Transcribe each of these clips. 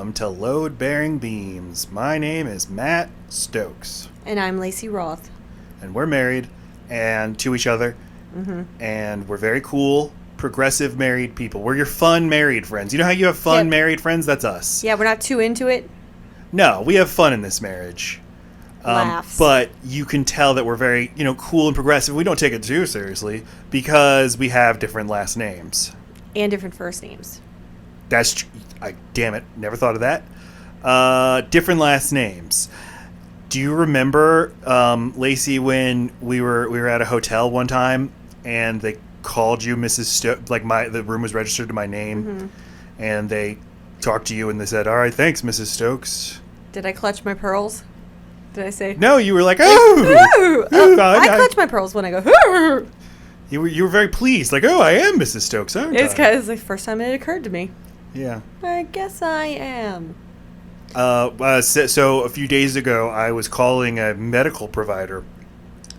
welcome to Load Bearing Beams. My name is Matt Stokes. And I'm Lacey Roth. And we're married and to each other. And we're very cool, progressive married people. We're your fun married friends. You know how you have fun married friends? That's us. Yeah, we're not too into it. No, we have fun in this marriage. Laughs. But you can tell that we're very, cool and progressive. We don't take it too seriously because we have different last names. And different first names. That's, damn it, never thought of that. Different last names. Do you remember, Lacey, when we were at a hotel one time and they called you Mrs. Stokes? Like the room was registered to my name, and they talked to you and they said, "All right, thanks, Mrs. Stokes." Did I clutch my pearls? Did I say? No, you were like, "Oh, I clutch my pearls when I go. Ooh. You were very pleased, like, "Oh, I am Mrs. Stokes, aren't I?" It's because the first time it occurred to me. Yeah. I guess I am. So a few days ago, I was calling a medical provider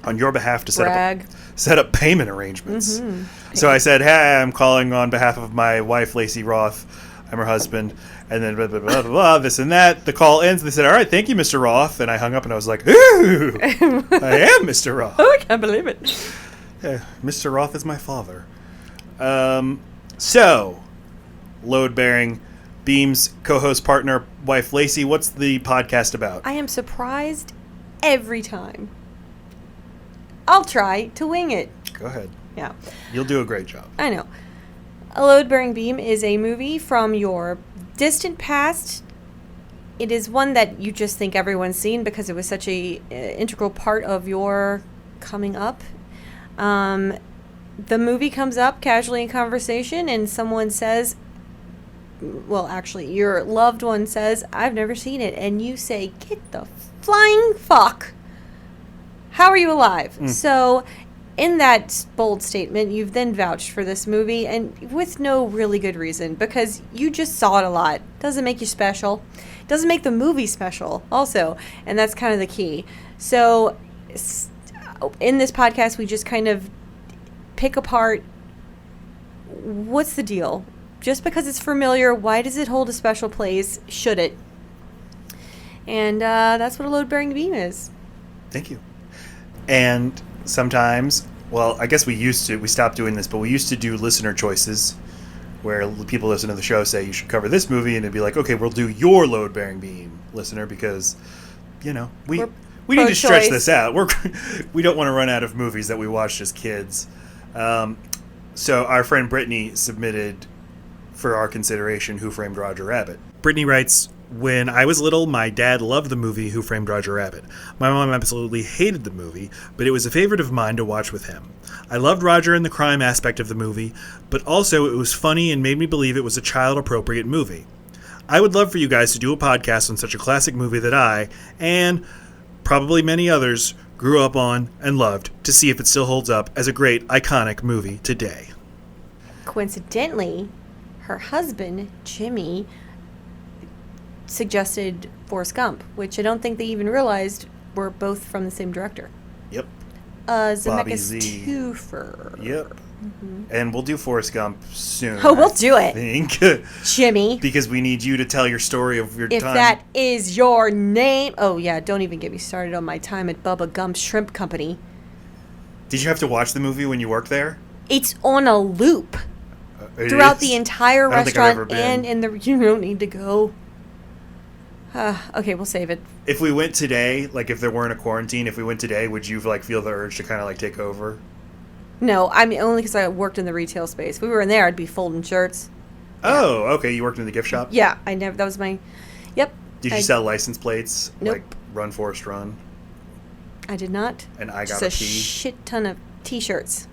on your behalf to set up payment arrangements. So I said, "Hey, I'm calling on behalf of my wife, Lacey Roth. I'm her husband." And then blah, blah, blah, blah, blah, this and that. The call ends. They said, "All right, thank you, Mr. Roth." And I hung up and I was like, "Ooh, I am Mr. Roth." Oh, I can't believe it. Yeah, Mr. Roth is my father. So, Load Bearing Beams co-host partner wife Lacey, what's the podcast about? I am surprised every time. I'll try to wing it. Go ahead. Yeah. You'll do a great job. I know. A Load-Bearing Beam is a movie from your distant past. It is one that you just think everyone's seen because it was such a integral part of your coming up. The movie comes up casually in conversation and someone says, well, actually, your loved one says, "I've never seen it." And you say, "Get the flying fuck. How are you alive?" So, in that bold statement, you've then vouched for this movie, and with no really good reason, because you just saw it a lot. Doesn't make you special. Doesn't make the movie special, also. And that's kind of the key. So, in this podcast, we just kind of pick apart, what's the deal? Just because it's familiar, why does it hold a special place? Should it? And that's what a Load-Bearing Beam is. Thank you. And sometimes, well, I guess we stopped doing this, but we used to do listener choices where people listen to the show say, "You should cover this movie," and it'd be like, "Okay, we'll do your Load-Bearing Beam, listener," because, we need to stretch this out. We don't want to run out of movies that we watched as kids. So our friend Brittany submitted for our consideration Who Framed Roger Rabbit. Brittany writes, "When I was little, my dad loved the movie Who Framed Roger Rabbit. My mom absolutely hated the movie, but it was a favorite of mine to watch with him. I loved Roger and the crime aspect of the movie, but also it was funny and made me believe it was a child-appropriate movie. I would love for you guys to do a podcast on such a classic movie that I, and probably many others, grew up on and loved, to see if it still holds up as a great, iconic movie today." Coincidentally, her husband, Jimmy, suggested Forrest Gump, which I don't think they even realized were both from the same director. Yep. Zemeckis twofer. Yep. And we'll do Forrest Gump soon. Oh, we'll do it. I think. Jimmy. Because we need you to tell your story of your if time. If that is your name. Oh, yeah, don't even get me started on my time at Bubba Gump's Shrimp Company. Did you have to watch the movie when you worked there? It's on a loop. Throughout the entire restaurant and in the... You don't need to go. Okay, we'll save it. If we went today, like if there weren't a quarantine, if we went today, would you feel the urge to kind of take over? No, I mean only because I worked in the retail space. If we were in there, I'd be folding shirts. Oh, okay. You worked in the gift shop? Yeah, I never. That was my. Yep. Did you sell license plates? Nope. Like Run Forrest Run? I did not. And I Just got a shit ton of T-shirts.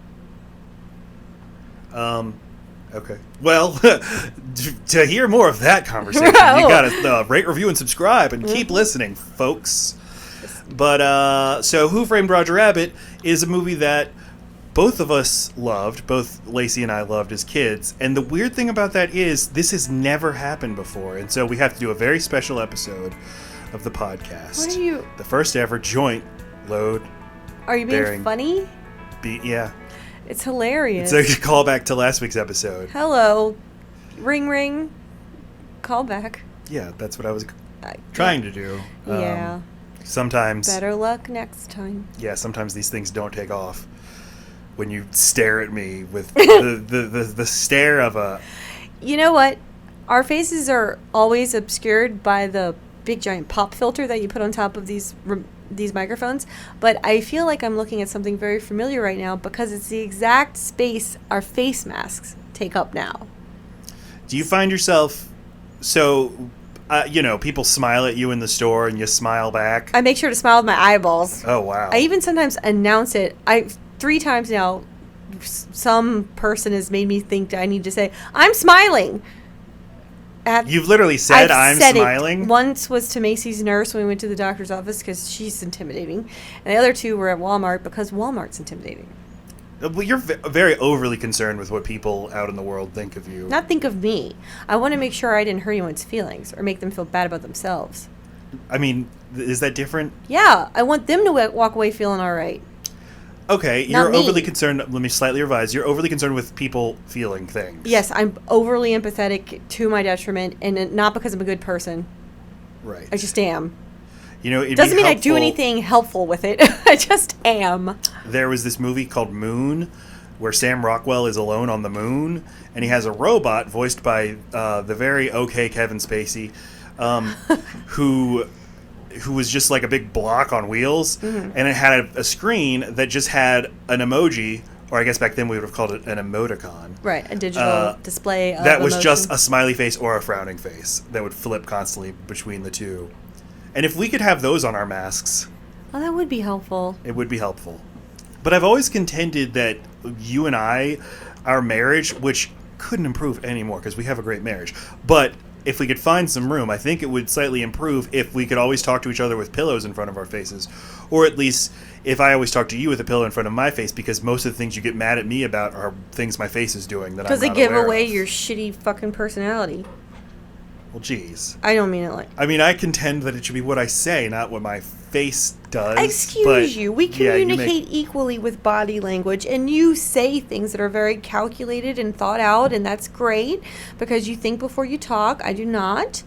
Okay. Well, to hear more of that conversation, you gotta rate, review, and subscribe, and keep listening, folks. But so, Who Framed Roger Rabbit is a movie that both of us loved, both Lacey and I loved as kids. And the weird thing about that is this has never happened before, and so we have to do a very special episode of the podcast. What are you? The first ever joint load. Are you being funny? Yeah. It's hilarious. It's a callback to last week's episode. Hello. Ring, ring. Call back. Yeah, that's what I was Uh, trying to do. Yeah. Sometimes, Better luck next time. yeah, sometimes these things don't take off. When you stare at me with the stare of a... You know what? Our faces are always obscured by the big giant pop filter that you put on top of these microphones, but I feel like I'm looking at something very familiar right now because it's the exact space our face masks take up now. Do you find yourself... So, people smile at you in the store and you smile back? I make sure to smile with my eyeballs. Oh, wow. I even sometimes announce it. 3 times now, some person has made me think I need to say, I'm smiling. You've literally said, I've I'm said smiling? It. Once was to Macy's nurse when we went to the doctor's office because she's intimidating. And the other 2 were at Walmart because Walmart's intimidating. Well, you're very overly concerned with what people out in the world think of you. Not think of me. I want to make sure I didn't hurt anyone's feelings or make them feel bad about themselves. I mean, is that different? Yeah, I want them to walk away feeling all right. Okay, Not you're me. overly concerned. Let me slightly revise. You're overly concerned with people feeling things. Yes, I'm overly empathetic to my detriment, and not because I'm a good person. Right. I just am. It'd Doesn't be mean I do helpful- anything helpful with it. I just am. There was this movie called Moon, where Sam Rockwell is alone on the moon, and he has a robot voiced by the very okay Kevin Spacey, who was just like a big block on wheels, and it had a screen that just had an emoji, or I guess back then we would have called it an emoticon. Right, a digital display of That was emotion. just a smiley face or a frowning face that would flip constantly between the two. And if we could have those on our masks, Oh, that would be helpful. it would be helpful. But I've always contended that you and I, our marriage, which couldn't improve anymore because we have a great marriage, but if we could find some room, I think it would slightly improve if we could always talk to each other with pillows in front of our faces. Or at least if I always talk to you with a pillow in front of my face, because most of the things you get mad at me about are things my face is doing that I'm not Because they give aware away of. your shitty fucking personality. Well, geez. I don't mean it like... I mean, I contend that it should be what I say, not what my face does. Excuse but, you. We yeah, you communicate equally with body language, and you say things that are very calculated and thought out, and that's great because you think before you talk. I do not.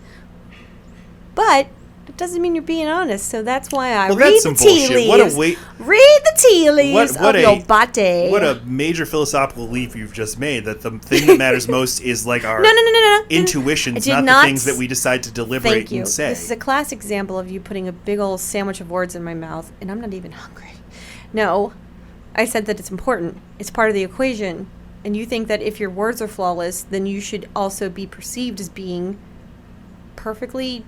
But it doesn't mean you're being honest, so that's why I Well, read that's the some tea bullshit. What a leaves. wait- Read the tea leaves What of your body. What a major philosophical leap you've just made, that the thing that matters most is like our No. intuitions, I did not the things that we decide to deliberate Thank you. and say. This is a classic example of you putting a big old sandwich of words in my mouth, and I'm not even hungry. No, I said that it's important. It's part of the equation. And you think that if your words are flawless, then you should also be perceived as being perfectly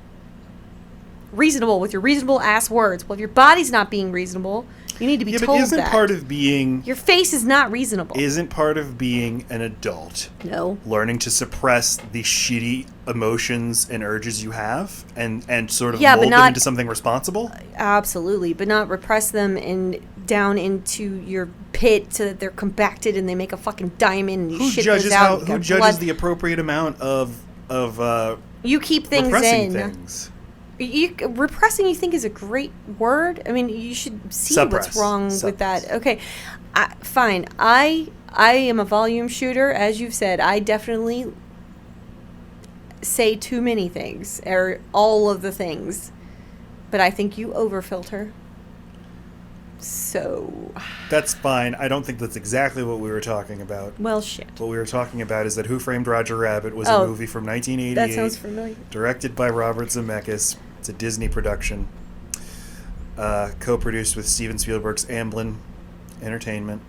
reasonable with your reasonable ass words. Well, if your body's not being reasonable, you need to be yeah, told but isn't that. part of being Your face is not reasonable. isn't part of being an adult No. learning to suppress the shitty emotions and urges you have and sort of Yeah, but mold them not- into something responsible? Absolutely, but not repress them and down into your pit so that they're compacted and they make a fucking diamond and you Who shit judges this out. and who got judges blood. the appropriate amount of You keep things repressing in. things? Repressing, you think, is a great word? I mean, you should see Suppress. what's wrong with that. Suppress. Okay, fine. I am a volume shooter, as you've said. I definitely say too many things, or all of the things. But I think you overfilter. So, That's fine. I don't think that's exactly what we were talking about. well, shit. What we were talking about is that Who Framed Roger Rabbit was Oh, a movie from 1988. That sounds familiar. Directed by Robert Zemeckis. It's a Disney production. Co-produced with Steven Spielberg's Amblin Entertainment.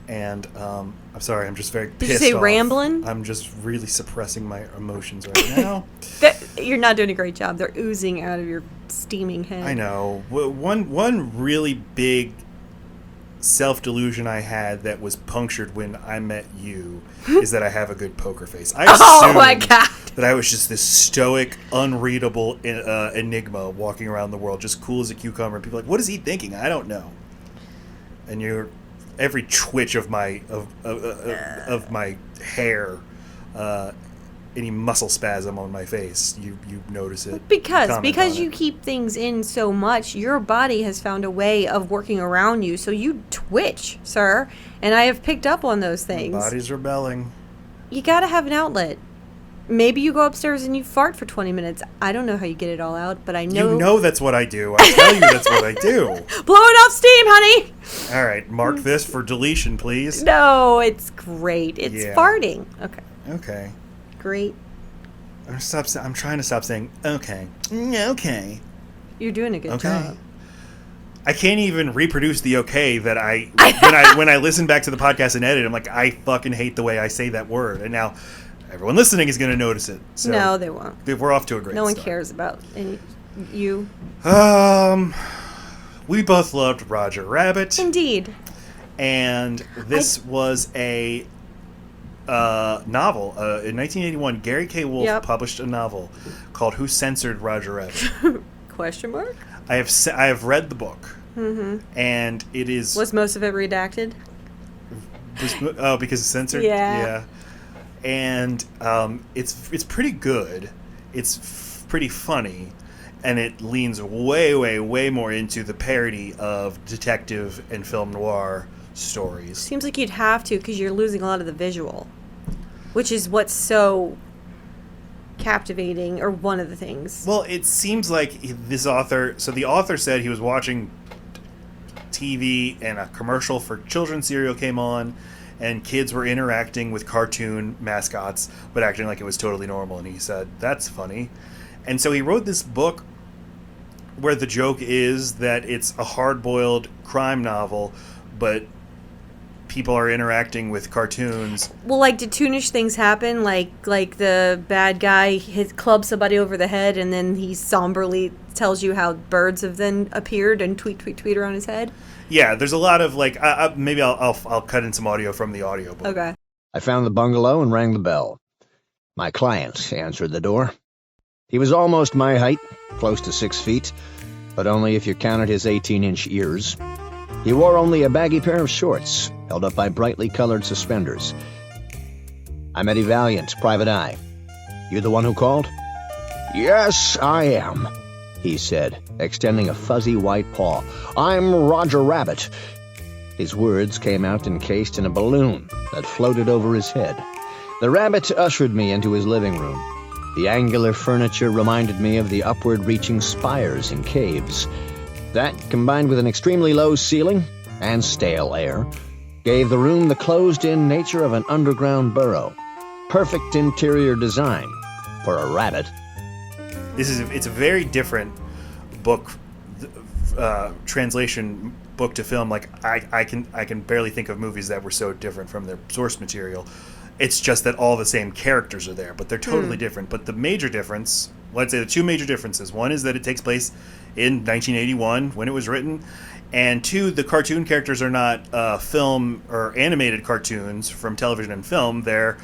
And I'm sorry, I'm just very pissed Did you say off. Ramblin'? I'm just really suppressing my emotions right now. You're not doing a great job. They're oozing out of your steaming head. I know. One really big self-delusion I had that was punctured when I met you is that I have a good poker face. I Oh assumed my God. that I was just this stoic, unreadable enigma walking around the world, just cool as a cucumber. And people are like, what is he thinking? I don't know. And every twitch of my of my hair, any muscle spasm on my face, you notice it. Because comment on you it. keep things in so much, your body has found a way of working around you, so you twitch, sir. And I have picked up on those things. Body's rebelling. You got to have an outlet. Maybe you go upstairs and you fart for 20 minutes. I don't know how you get it all out, but I know... You know that's what I do. I tell you that's what I do. Blowing off steam, honey! All right, mark this for deletion, please. No, it's great. It's farting. Okay. Okay. Great. I'm trying to stop saying, okay. Okay. You're doing a good job. I can't even reproduce the okay that when I listen back to the podcast and edit, I'm like, I fucking hate the way I say that word. And now everyone listening is going to notice it. So no, they won't. We're off to a great start. No one cares about you. We both loved Roger Rabbit. Indeed. And this was a novel. In 1981, Gary K. Wolfe published a novel called Who Censored Roger Rabbit? Question mark? I have read the book, and it is... Was most of it redacted? Because it's censored? Yeah. And it's pretty good. It's pretty funny, and it leans way, way, way more into the parody of detective and film noir stories. Seems like you'd have to, because you're losing a lot of the visual, which is what's so... captivating, or one of the things. Well, it seems like this author... So the author said he was watching TV and a commercial for children's cereal came on, and kids were interacting with cartoon mascots, but acting like it was totally normal, and he said, that's funny. And so he wrote this book where the joke is that it's a hard-boiled crime novel, but people are interacting with cartoons. Well, like, did toonish things happen? Like the bad guy clubs somebody over the head, and then he somberly tells you how birds have then appeared and tweet around his head? Yeah, there's a lot of, like, maybe I'll cut in some audio from the audiobook. Okay. I found the bungalow and rang the bell. My client answered the door. He was almost my height, close to 6 feet, but only if you counted his 18-inch ears. He wore only a baggy pair of shorts, held up by brightly colored suspenders. I'm Eddie Valiant, Private Eye. You the one who called? Yes, I am, he said, extending a fuzzy white paw. I'm Roger Rabbit. His words came out encased in a balloon that floated over his head. The rabbit ushered me into his living room. The angular furniture reminded me of the upward-reaching spires in caves. That, combined with an extremely low ceiling and stale air, gave the room the closed-in nature of an underground burrow. Perfect interior design for a rabbit. It's a very different book, translation book to film. Like I can barely think of movies that were so different from their source material. It's just that all the same characters are there, but they're totally different. But the major difference, let's say the two major differences, one is that it takes place in 1981 when it was written, and two, the cartoon characters are not film or animated cartoons from television and film. They're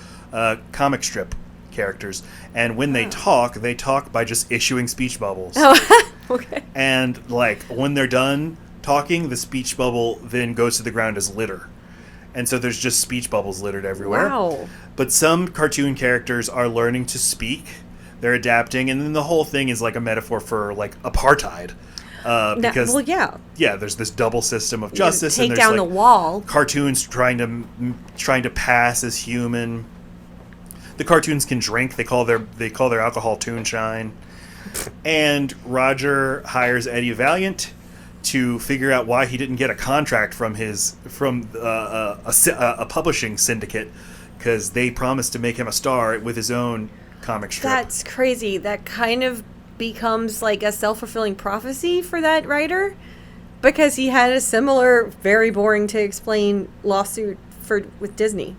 comic strip characters, and when they talk by just issuing speech bubbles. Oh, okay. And like when they're done talking, the speech bubble then goes to the ground as litter. And so there's just speech bubbles littered everywhere. Wow. But some cartoon characters are learning to speak. They're adapting, and then the whole thing is like a metaphor for like apartheid. Because there's this double system of justice. Take and there's down like the wall. Cartoons trying to pass as human. The cartoons can drink. They call their alcohol Toonshine. And Roger hires Eddie Valiant to figure out why he didn't get a contract from a publishing syndicate, because they promised to make him a star with his own comic strip. That's crazy. That kind of becomes like a self-fulfilling prophecy for that writer, because he had a similar, very boring to explain lawsuit with Disney.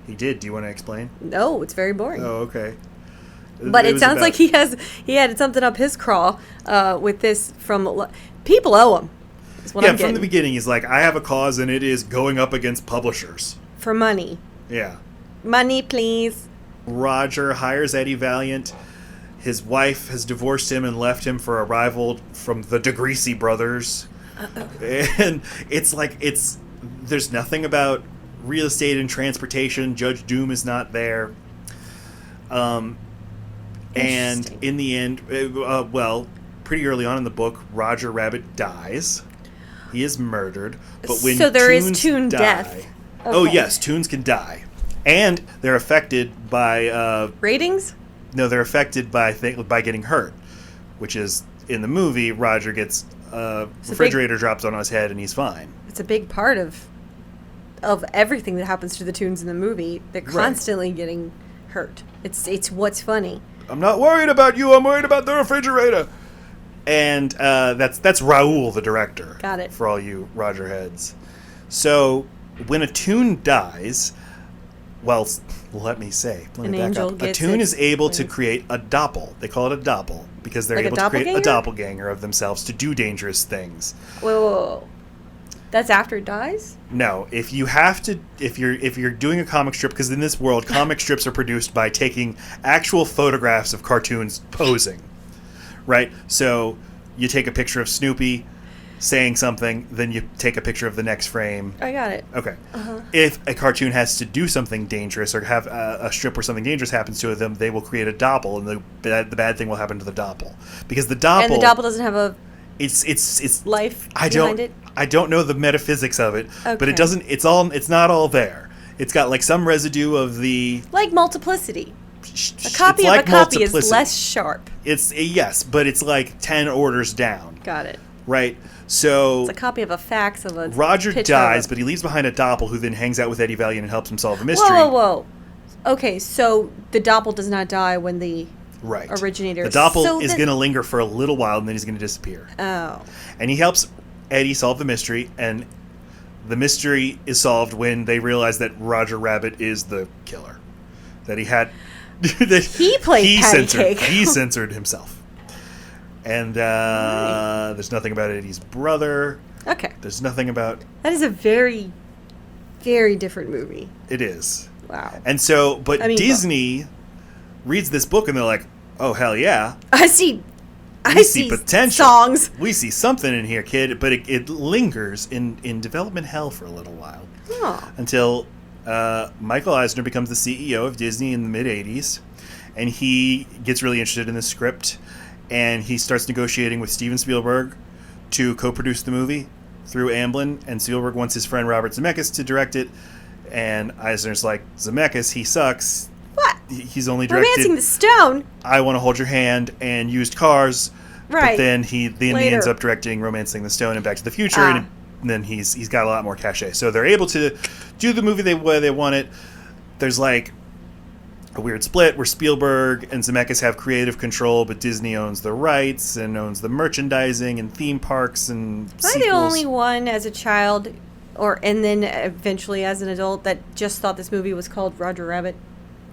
He did. Do you want to explain? No, it's very boring. Oh, okay. But it sounds like he had something up his craw with this from... People owe him. Yeah, from the beginning, he's like, I have a cause, and it is going up against publishers. For money. Yeah. Money, please. Roger hires Eddie Valiant. His wife has divorced him and left him for a rival from the DeGreasy brothers. And it's like, there's nothing about real estate and transportation. Judge Doom is not there. And in the end, pretty early on in the book, Roger Rabbit dies. He is murdered. But when so there Toons is Toon die, death. Okay. Oh yes, Toons can die. And they're affected by Ratings? no, they're affected by getting hurt, which is in the movie. Roger gets refrigerator drops on his head and he's fine. It's a big part of everything that happens to the Toons in the movie. They're constantly getting hurt. It's what's funny. I'm not worried about you. I'm worried about the refrigerator. And that's Raul, the director. Got it. For all you Roger heads. So when a Toon dies, well, let me back up. A Toon is able to create a doppel. They call it a doppel because they're Like a able to create a doppelganger? doppelganger of themselves to do dangerous things. Whoa. That's after it dies? No, if you're doing a comic strip, because in this world, comic strips are produced by taking actual photographs of cartoons posing, right? So you take a picture of Snoopy saying something, then you take a picture of the next frame. I got it. Okay. If a cartoon has to do something dangerous or have a strip where something dangerous happens to them, they will create a doppel, and the bad thing will happen to the doppel, because the doppel. And the doppel doesn't have a it's life I behind don't it? I don't know the metaphysics of it, but Okay. it doesn't. It's not all there. It's got like some residue of the. Like multiplicity. A It's copy of like a copy is multiplicity. less sharp. It's yes, but it's like 10 orders down, Got it. right? So It's a copy of a fax of a Roger picture dies, of a... but he leaves behind a doppel who then hangs out with Eddie Valiant and helps him solve a mystery. Whoa. Okay, so the doppel does not die when the Right. originator... The doppel So is then- going to linger for a little while, and then he's going to disappear. Oh. And he helps Eddie solve the mystery, and the mystery is solved when they realize that Roger Rabbit is the killer. That he had... that He played patty cake. He censored himself. And there's nothing about Eddie's brother. Okay. There's nothing about... That is a very, very different movie. It is. Wow. And so... But I mean, Disney reads this book, and they're like, oh, hell yeah. I see potential. songs. We see something in here, kid, but it lingers in development hell for a little while. Oh. Until Michael Eisner becomes the CEO of Disney in the mid-'80s, and he gets really interested in the script, and he starts negotiating with Steven Spielberg to co-produce the movie through Amblin, and Spielberg wants his friend Robert Zemeckis to direct it, and Eisner's like, Zemeckis, he sucks. What? He's only directed Romancing the Stone? I Want to Hold Your Hand and Used Cars. Right. But then he Later. ends up directing Romancing the Stone and Back to the Future, Ah. and then he's got a lot more cachet. So they're able to do the movie the way they want it. There's like a weird split where Spielberg and Zemeckis have creative control, but Disney owns the rights and owns the merchandising and theme parks and Am I sequels. the only one as a child, and then eventually as an adult, that just thought this movie was called Roger Rabbit?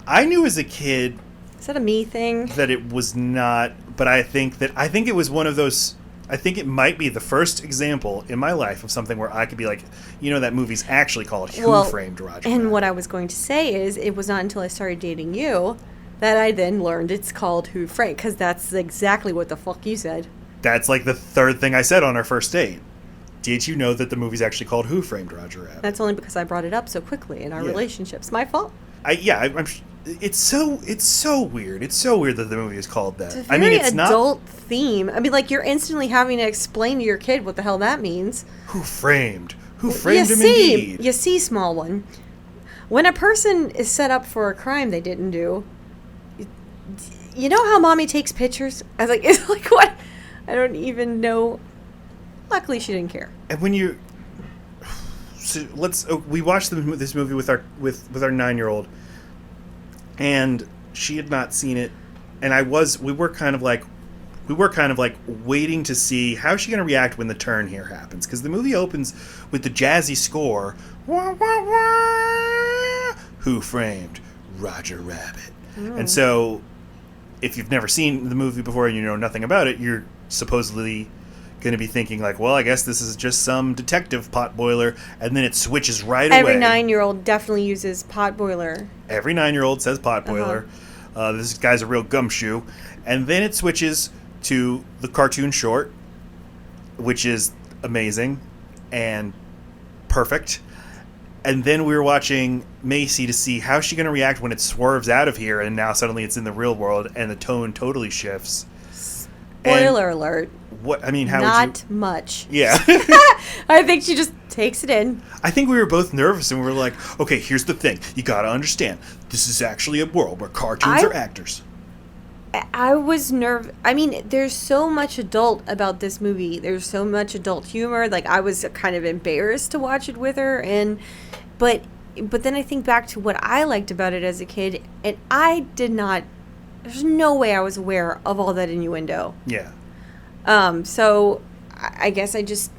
I knew as a kid Is that a me thing? that it was not, but I think it was one of those. I think it might be the first example in my life of something where I could be like, that movie's actually called Who Framed Roger And Rabbit. what I was going to say is, it was not until I started dating you that I then learned it's called Who Framed, because that's exactly what the fuck you said. That's like the third thing I said on our first date. Did you know that the movie's actually called Who Framed Roger Rabbit? That's only because I brought it up so quickly in our Yeah. relationships. My fault. It's so weird. It's so weird that the movie is called that. It's a very it's not adult theme. I mean, like, you're instantly having to explain to your kid what the hell that means. Who framed him you see, indeed. You see, small one. When a person is set up for a crime they didn't do, you know how mommy takes pictures? I was like, it's like, what? I don't even know. Luckily, she didn't care. And when you we watched this movie with our 9-year-old, and she had not seen it, and we were kind of like waiting to see how she's going to react when the turn here happens, because the movie opens with the jazzy score, wah, wah, wah, Who Framed Roger Rabbit. And so if you've never seen the movie before and you know nothing about it, you're supposedly going to be thinking like, well, I guess this is just some detective potboiler, and then it switches right away. Every 9-year-old definitely uses potboiler. Every 9-year-old says potboiler. This guy's a real gumshoe. And then it switches to the cartoon short, which is amazing and perfect. And then we were watching Macy to see how she's going to react when it swerves out of here, and now suddenly it's in the real world, and the tone totally shifts. Spoiler alert. How Not would you... much. Yeah. I think she just takes it in. I think we were both nervous, and we were like, okay, here's the thing. You gotta understand. This is actually a world where cartoons are actors. I was nervous. I mean, there's so much adult about this movie. There's so much adult humor. Like, I was kind of embarrassed to watch it with her. But then I think back to what I liked about it as a kid, and I did not... There's no way I was aware of all that innuendo. Yeah. So I guess it just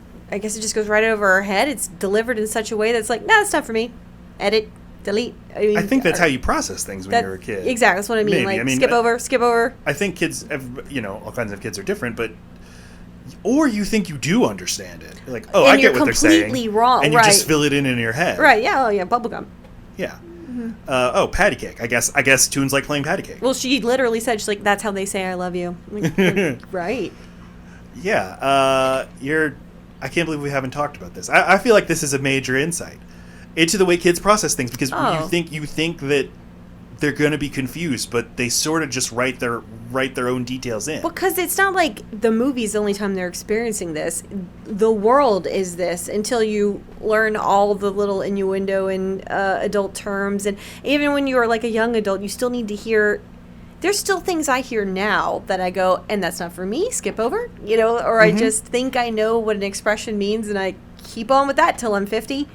goes right over our head. It's delivered in such a way that's like, nah, it's not for me. Edit, delete. I think that's how you process things when you're a kid. Exactly, that's what I mean. Maybe. Skip over. I think kids, all kinds of kids are different, but... Or you think you do understand it. You're like, oh, I get what they're saying. And you're completely wrong, and you just fill it in your head. Right, yeah, bubblegum. Yeah. Patty cake. I guess Toons like playing patty cake. Well, she literally said, she's like, that's how they say I love you. Like, right. Yeah. I can't believe we haven't talked about this. I feel like this is a major insight into the way kids process things, because you think that they're going to be confused, but they sort of just write their own details in. Because it's not like the movie's the only time they're experiencing this. The world is this until you learn all the little innuendo and adult terms. And even when you're like a young adult, you still need to hear... There's still things I hear now that I go, and that's not for me, skip over. Or I just think I know what an expression means, and I keep on with that till I'm 50.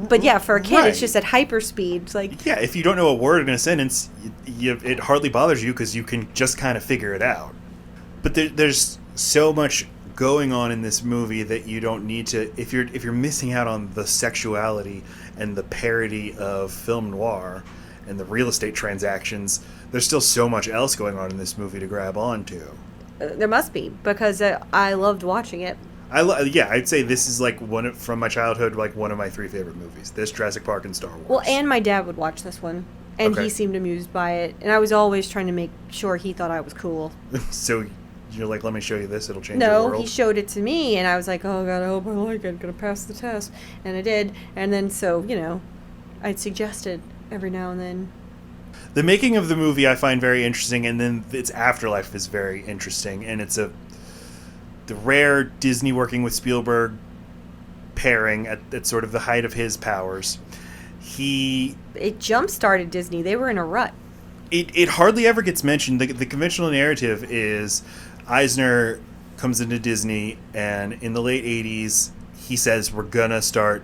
But yeah, for a kid, It's just at hyperspeed. It's like, yeah, if you don't know a word in a sentence, it hardly bothers you because you can just kind of figure it out. But there's so much going on in this movie that you don't need to. If you're missing out on the sexuality and the parody of film noir and the real estate transactions, there's still so much else going on in this movie to grab onto. There must be, because I loved watching it. I'd say this is like from my childhood, like one of my 3 favorite movies. This, Jurassic Park, and Star Wars. Well, and my dad would watch this one, and he seemed amused by it, and I was always trying to make sure he thought I was cool. So you're like, let me show you this, it'll change the world? No, he showed it to me, and I was like, oh God, I hope I like it, I'm gonna pass the test, and I did, and then I'd suggest it every now and then. The making of the movie I find very interesting, and then its afterlife is very interesting, and it's the rare Disney working with Spielberg pairing at sort of the height of his powers. It jump-started Disney. They were in a rut. It hardly ever gets mentioned. The conventional narrative is Eisner comes into Disney, and in the late 80s, he says, we're going to start...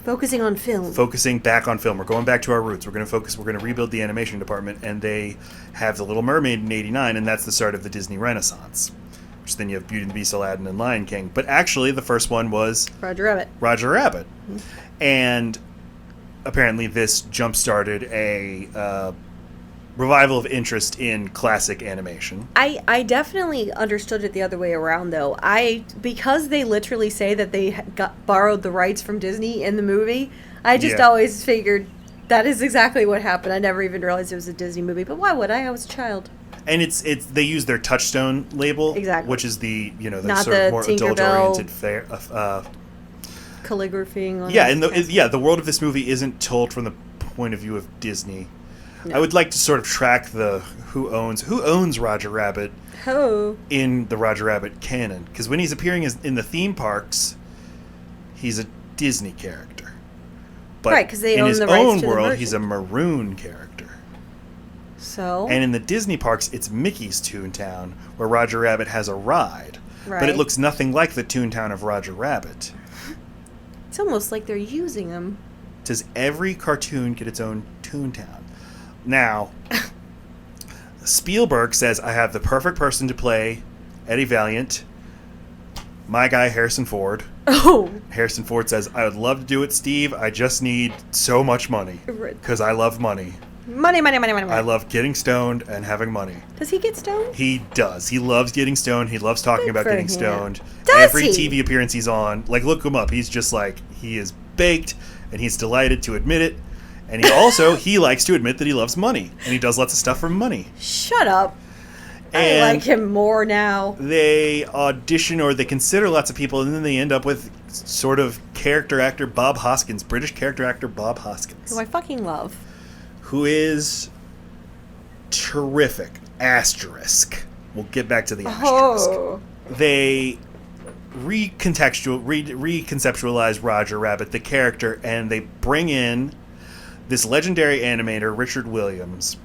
Focusing on film. Focusing back on film. We're going back to our roots. We're going to rebuild the animation department, and they have The Little Mermaid in 89, and that's the start of the Disney Renaissance. Which then you have Beauty and the Beast, Aladdin, and Lion King. But actually, the first one was... Roger Rabbit. Mm-hmm. And apparently this jump-started a revival of interest in classic animation. I definitely understood it the other way around, though. Because they literally say that they borrowed the rights from Disney in the movie, I just always figured that is exactly what happened. I never even realized it was a Disney movie. But why would I? I was a child. And they use their Touchstone label, exactly, which is the not sort of more Tinkerbell adult-oriented calligraphying. The world of this movie isn't told from the point of view of Disney. No. I would like to sort of track who owns Roger Rabbit in the Roger Rabbit canon, because when he's appearing in the theme parks, he's a Disney character, but right, because they in own his the rights own to world, the he's a maroon character. So? And in the Disney parks, it's Mickey's Toontown, where Roger Rabbit has a ride. Right. But it looks nothing like the Toontown of Roger Rabbit. It's almost like they're using them. Does every cartoon get its own Toontown? Now, Spielberg says, I have the perfect person to play Eddie Valiant, my guy Harrison Ford. Oh. Harrison Ford says, I would love to do it, Steve. I just need so much money. Because I love money. Money. I love getting stoned and having money. Does he get stoned? He does. He loves getting stoned. He loves talking about getting stoned. Every TV appearance he's on, like, look him up. He's just like, he is baked, and he's delighted to admit it. And he likes to admit that he loves money, and he does lots of stuff for money. Shut up. And I like him more now. They audition, or they consider lots of people, and then they end up with sort of character actor Bob Hoskins, British character actor Bob Hoskins. Who I fucking love. Who is terrific. Asterisk. We'll get back to the asterisk. Oh. They reconceptualize Roger Rabbit, the character, and they bring in this legendary animator, Richard Williams,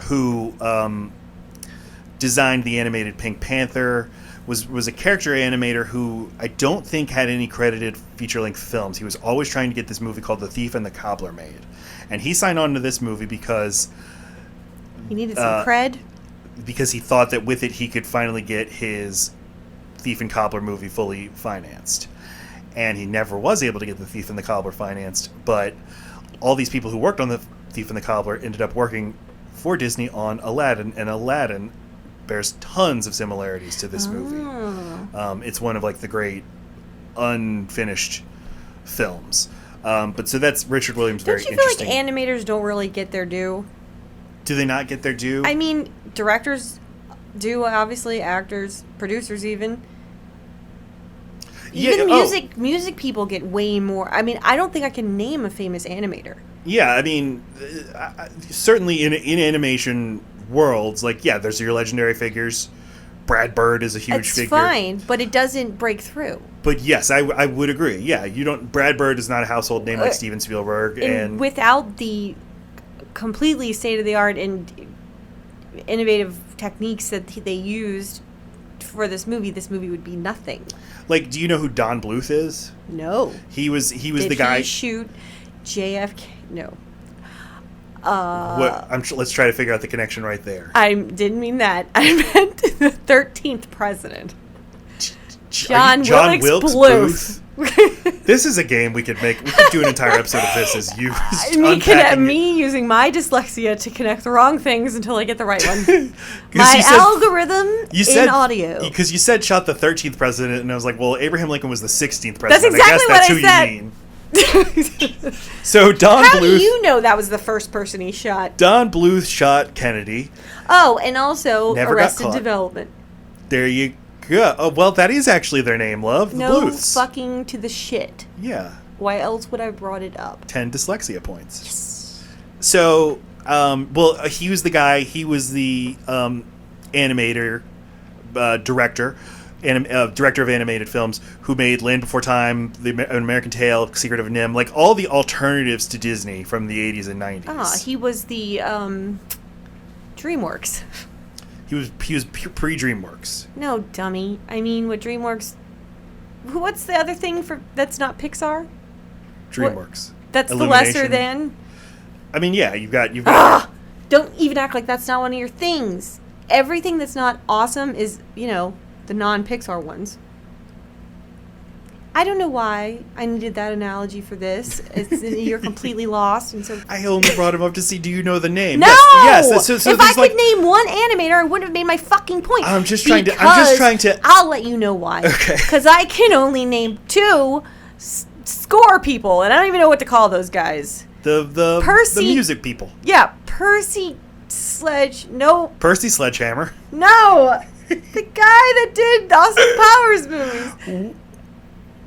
who designed the animated Pink Panther, was a character animator who I don't think had any credited feature-length films. He was always trying to get this movie called The Thief and the Cobbler made. And he signed on to this movie because He needed some cred. he thought that with it he could finally get his Thief and Cobbler movie fully financed. And he never was able to get The Thief and the Cobbler financed, but all these people who worked on The Thief and the Cobbler ended up working for Disney on Aladdin, and Aladdin bears tons of similarities to this movie. It's one of like the great unfinished films. But so that's Richard Williams. Don't Very you feel like interesting. animators don't really get their due? Do they not get their due? I mean, directors do, obviously, actors, producers even. Even music people get way more. I mean, I don't think I can name a famous animator. Yeah, I mean, certainly in animation worlds, like, yeah, there's your legendary figures. Brad Bird is a huge figure. It's fine, but it doesn't break through. But yes, I would agree. Yeah, you don't. Brad Bird is not a household name like Steven Spielberg, and without the completely state of the art and innovative techniques that they used for this movie would be nothing. Like, do you know who Don Bluth is? No. He was Did the guy. He shoot JFK? No. Let's try to figure out the connection right there. I didn't mean that. I meant the 13th president. John Wilkes Bluth. This is a game we could make. We could do an entire episode of this as you me using my dyslexia to connect the wrong things until I get the right one. My algorithm in audio. Because you said shot the 13th president, and I was like, well, Abraham Lincoln was the 16th president. That's exactly I guess that's what who I said. you mean. So Don How Bluth. do you know that was the first person he shot? Don Bluth shot Kennedy. Oh, and also Never got Arrested caught. Development. There you go. Oh, well, that is actually their name, love. No the Bluths. fucking to the shit. Yeah. Why else would I have brought it up? 10 dyslexia points. Yes. So, he was the guy. He was the animator, director. Director of animated films who made Land Before Time, An American Tail, Secret of NIMH, like all the alternatives to Disney from the 80s and 90s. Ah, he was the DreamWorks. He was pre-DreamWorks. No, dummy. I mean, with DreamWorks, what's the other thing that's not Pixar? DreamWorks. That's the Illumination. lesser than. I mean, yeah, you've got. Don't even act like that's not one of your things. Everything that's not awesome is, the non-Pixar ones. I don't know why I needed that analogy for this. You're completely lost, and so I only brought him up to see. Do you know the name? no. Yes. So if I could name one animator, I wouldn't have made my fucking point. I'm just trying to. I'll let you know why. Okay. Because I can only name two score people, and I don't even know what to call those guys. The music people. Yeah, Percy Sledge. No. Percy Sledgehammer. No. The guy that did Austin Powers movies.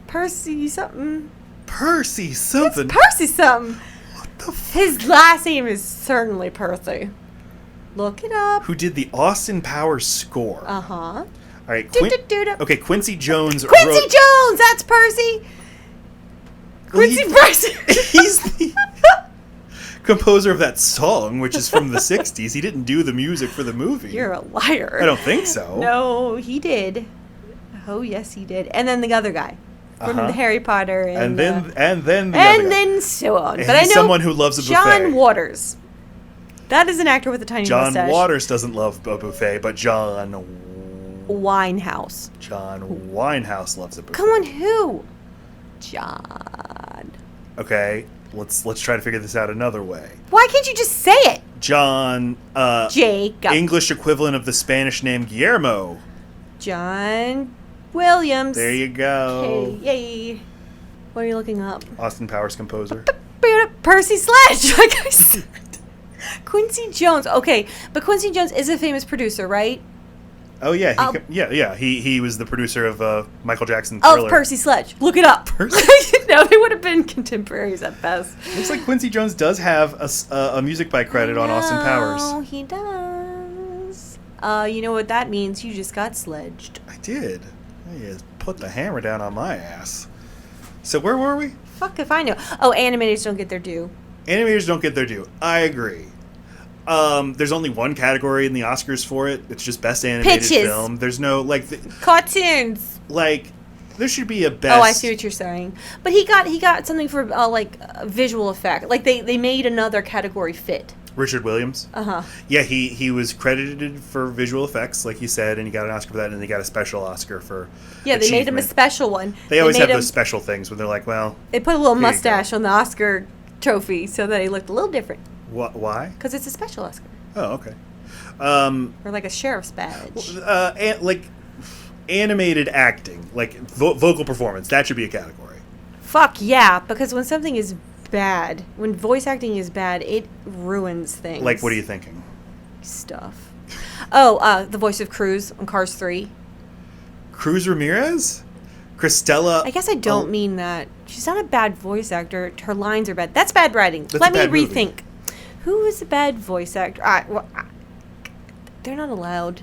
Percy something. Percy something. It's Percy something. What the His last name is certainly Percy. Look it up. Who did the Austin Powers score? Uh-huh. All right. Do-do-do-do. Okay, Quincy Jones. Quincy Jones! That's Percy! Quincy Percy! He's the composer of that song, which is from the 60s. He didn't do the music for the movie. You're a liar. I don't think so. No, he did. Oh, yes, he did. And then the other guy from the Harry Potter. And then the other guy. then so on. And but I know someone who loves a buffet. John Waters. That is an actor with a tiny John mustache. Waters doesn't love a buffet, but John Winehouse. Winehouse loves a buffet. Come on, who? John. Okay, let's try to figure this out another way. Why can't you just say it? John. Jacob. English equivalent of the Spanish name Guillermo. John Williams. There you go. Okay, yay. What are you looking up? Austin Powers composer. Percy Sledge, like I said. Quincy Jones. Okay, but Quincy Jones is a famous producer, right? Oh yeah, He was the producer of Michael Jackson Thriller. Of Percy Sledge. Look it up. No, they would have been contemporaries at best. Looks like Quincy Jones does have a music by credit on Austin Powers. Oh, he does. You know what that means? You just got sledged. I did. He is put the hammer down on my ass. So where were we? Fuck if I know. Oh, animators don't get their due. Animators don't get their due. I agree. There's only one category in the Oscars for it. It's just best animated Pitches. film. There's no Cartoons. there should be a best. Oh, I see what you're saying. But he got something for visual effect. Like they made another category fit. Richard Williams. Uh-huh. Yeah, he was credited for visual effects, like you said, and he got an Oscar for that, and he got a special Oscar for Yeah, they made him a achievement. special one. They always made have him- those special things when they're like, well, They put a little Here you go. mustache on the Oscar trophy so that he looked a little different. why? Because it's a special Oscar. Oh, okay. Or like a sheriff's badge. Animated acting, like vocal performance, that should be a category. Fuck yeah, because when something is bad, when voice acting is bad, it ruins things. Like, what are you thinking? Stuff. Oh, the voice of Cruz on Cars 3. Cruz Ramirez? Christella? I guess I don't mean that. She's not a bad voice actor. Her lines are bad. That's bad writing. That's Let a me bad movie. rethink. Who is a bad voice actor? They're not allowed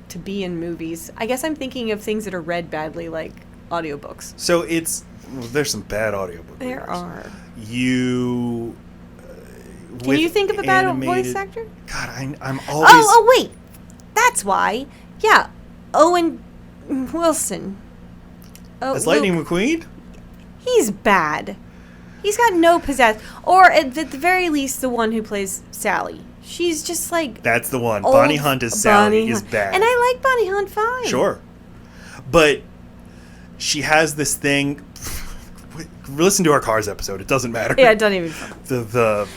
to be in movies. I guess I'm thinking of things that are read badly, like audiobooks. So there's some bad audiobook There readers. are. You... Can you think of a bad voice actor? God, I'm always... Oh, wait. That's why. Yeah. Owen Wilson. Oh, As Lightning Luke. McQueen? He's bad. He's got no pizzazz. Or at the very least, the one who plays Sally. She's just like That's the one. old Bonnie Hunt as Sally Bonnie is Hunt. bad. And I like Bonnie Hunt fine. Sure. But she has this thing... Listen to our Cars episode. It doesn't matter. Yeah, don't even. The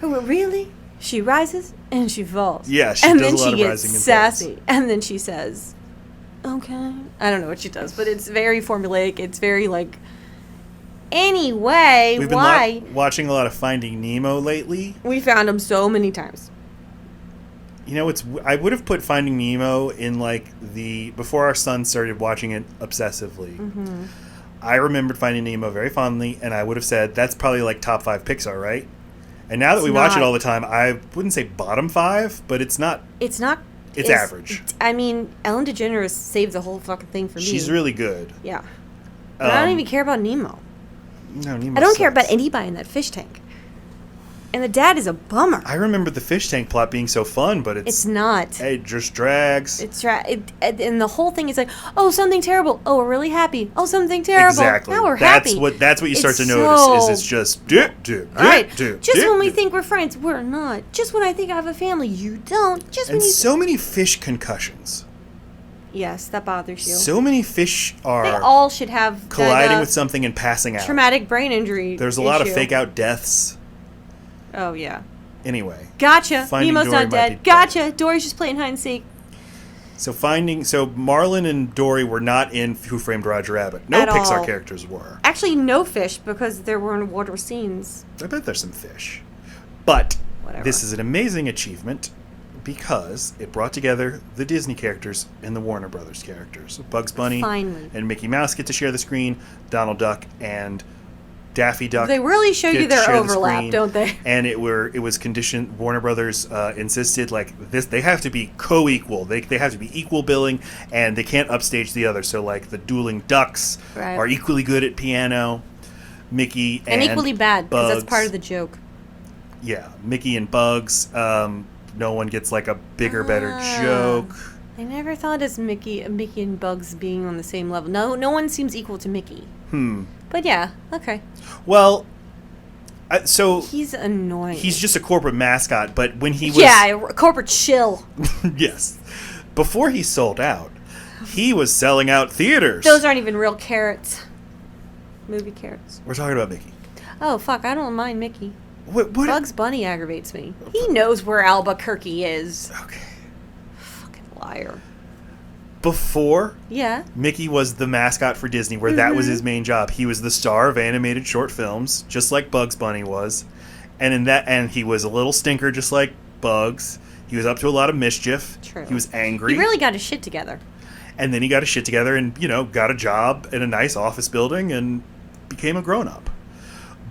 Oh, really? She rises and she falls. Yeah, she and does then a lot she of gets rising and sassy, and then she says, "Okay." I don't know what she does, but it's very formulaic. It's very like. Anyway, We've been why watching a lot of Finding Nemo lately. we found him so many times? You know, I would have put Finding Nemo in before our son started watching it obsessively. Mm-hmm. I remembered Finding Nemo very fondly, and I would have said that's probably like top 5 Pixar, right? And now that we watch it not. all the time, I wouldn't say bottom 5, but it's not. It's not. It's average. I mean, Ellen DeGeneres saved the whole fucking thing for me. She's really good. Yeah. But I don't Um, even care about Nemo. No, Nemo I don't care sucks. about anybody in that fish tank. And the dad is a bummer. I remember the fish tank plot being so fun, but It's not. it just drags. And the whole thing is like, oh, something terrible. Oh, we're really happy. Oh, something terrible. Exactly. Now we're that's happy. That's what you start to It's notice. so- Is it's just dip. All right. Just when we dip. think we're friends, we're not. Just when I think I have a family, you don't. Just when And you. so many fish concussions. Yes, that bothers you. So many fish they are all should have colliding that, with something and passing out. traumatic brain injury. There's a lot of issue. fake out deaths. Oh yeah. Anyway, Gotcha. Finding Nemo's Dory not might be dead. Gotcha. Dory's just playing hide and seek. so Marlon and Dory were not in Who Framed Roger Rabbit. No At Pixar all. characters were. Actually, no fish because there weren't water scenes. I bet there's some fish. But Whatever. this is an amazing achievement because it brought together the Disney characters and the Warner Brothers characters. Bugs Bunny Finally. and Mickey Mouse get to share the screen. Donald Duck and Daffy Duck. They really show get you to their share the overlap, screen. don't they? And it was conditioned. Warner Brothers insisted like this. They have to be co-equal. They have to be equal billing, and they can't upstage the other. So like the dueling ducks Right. are equally good at piano. Mickey And equally bad because that's Bugs. part of the joke. Yeah, Mickey and Bugs. No one gets like a bigger, better Ah. joke. I never thought as Mickey and Bugs being on the same level. No one seems equal to Mickey. But yeah, okay. Well, so He's annoying. he's just a corporate mascot. But when he was corporate shill. yes, before he sold out, he was selling out theaters. Those aren't even real carrots. Movie carrots. We're talking about Mickey. Oh fuck! I don't mind Mickey. What? Bugs Bunny aggravates me. He knows where Albuquerque is. Okay. Fucking liar. Before Yeah. Mickey was the mascot for Disney, where that was his main job. He was the star of animated short films, just like Bugs Bunny was, and he was a little stinker, just like Bugs. He was up to a lot of mischief. True. He was angry. He really got his shit together. And then he got his shit together and, got a job in a nice office building and became a grown-up.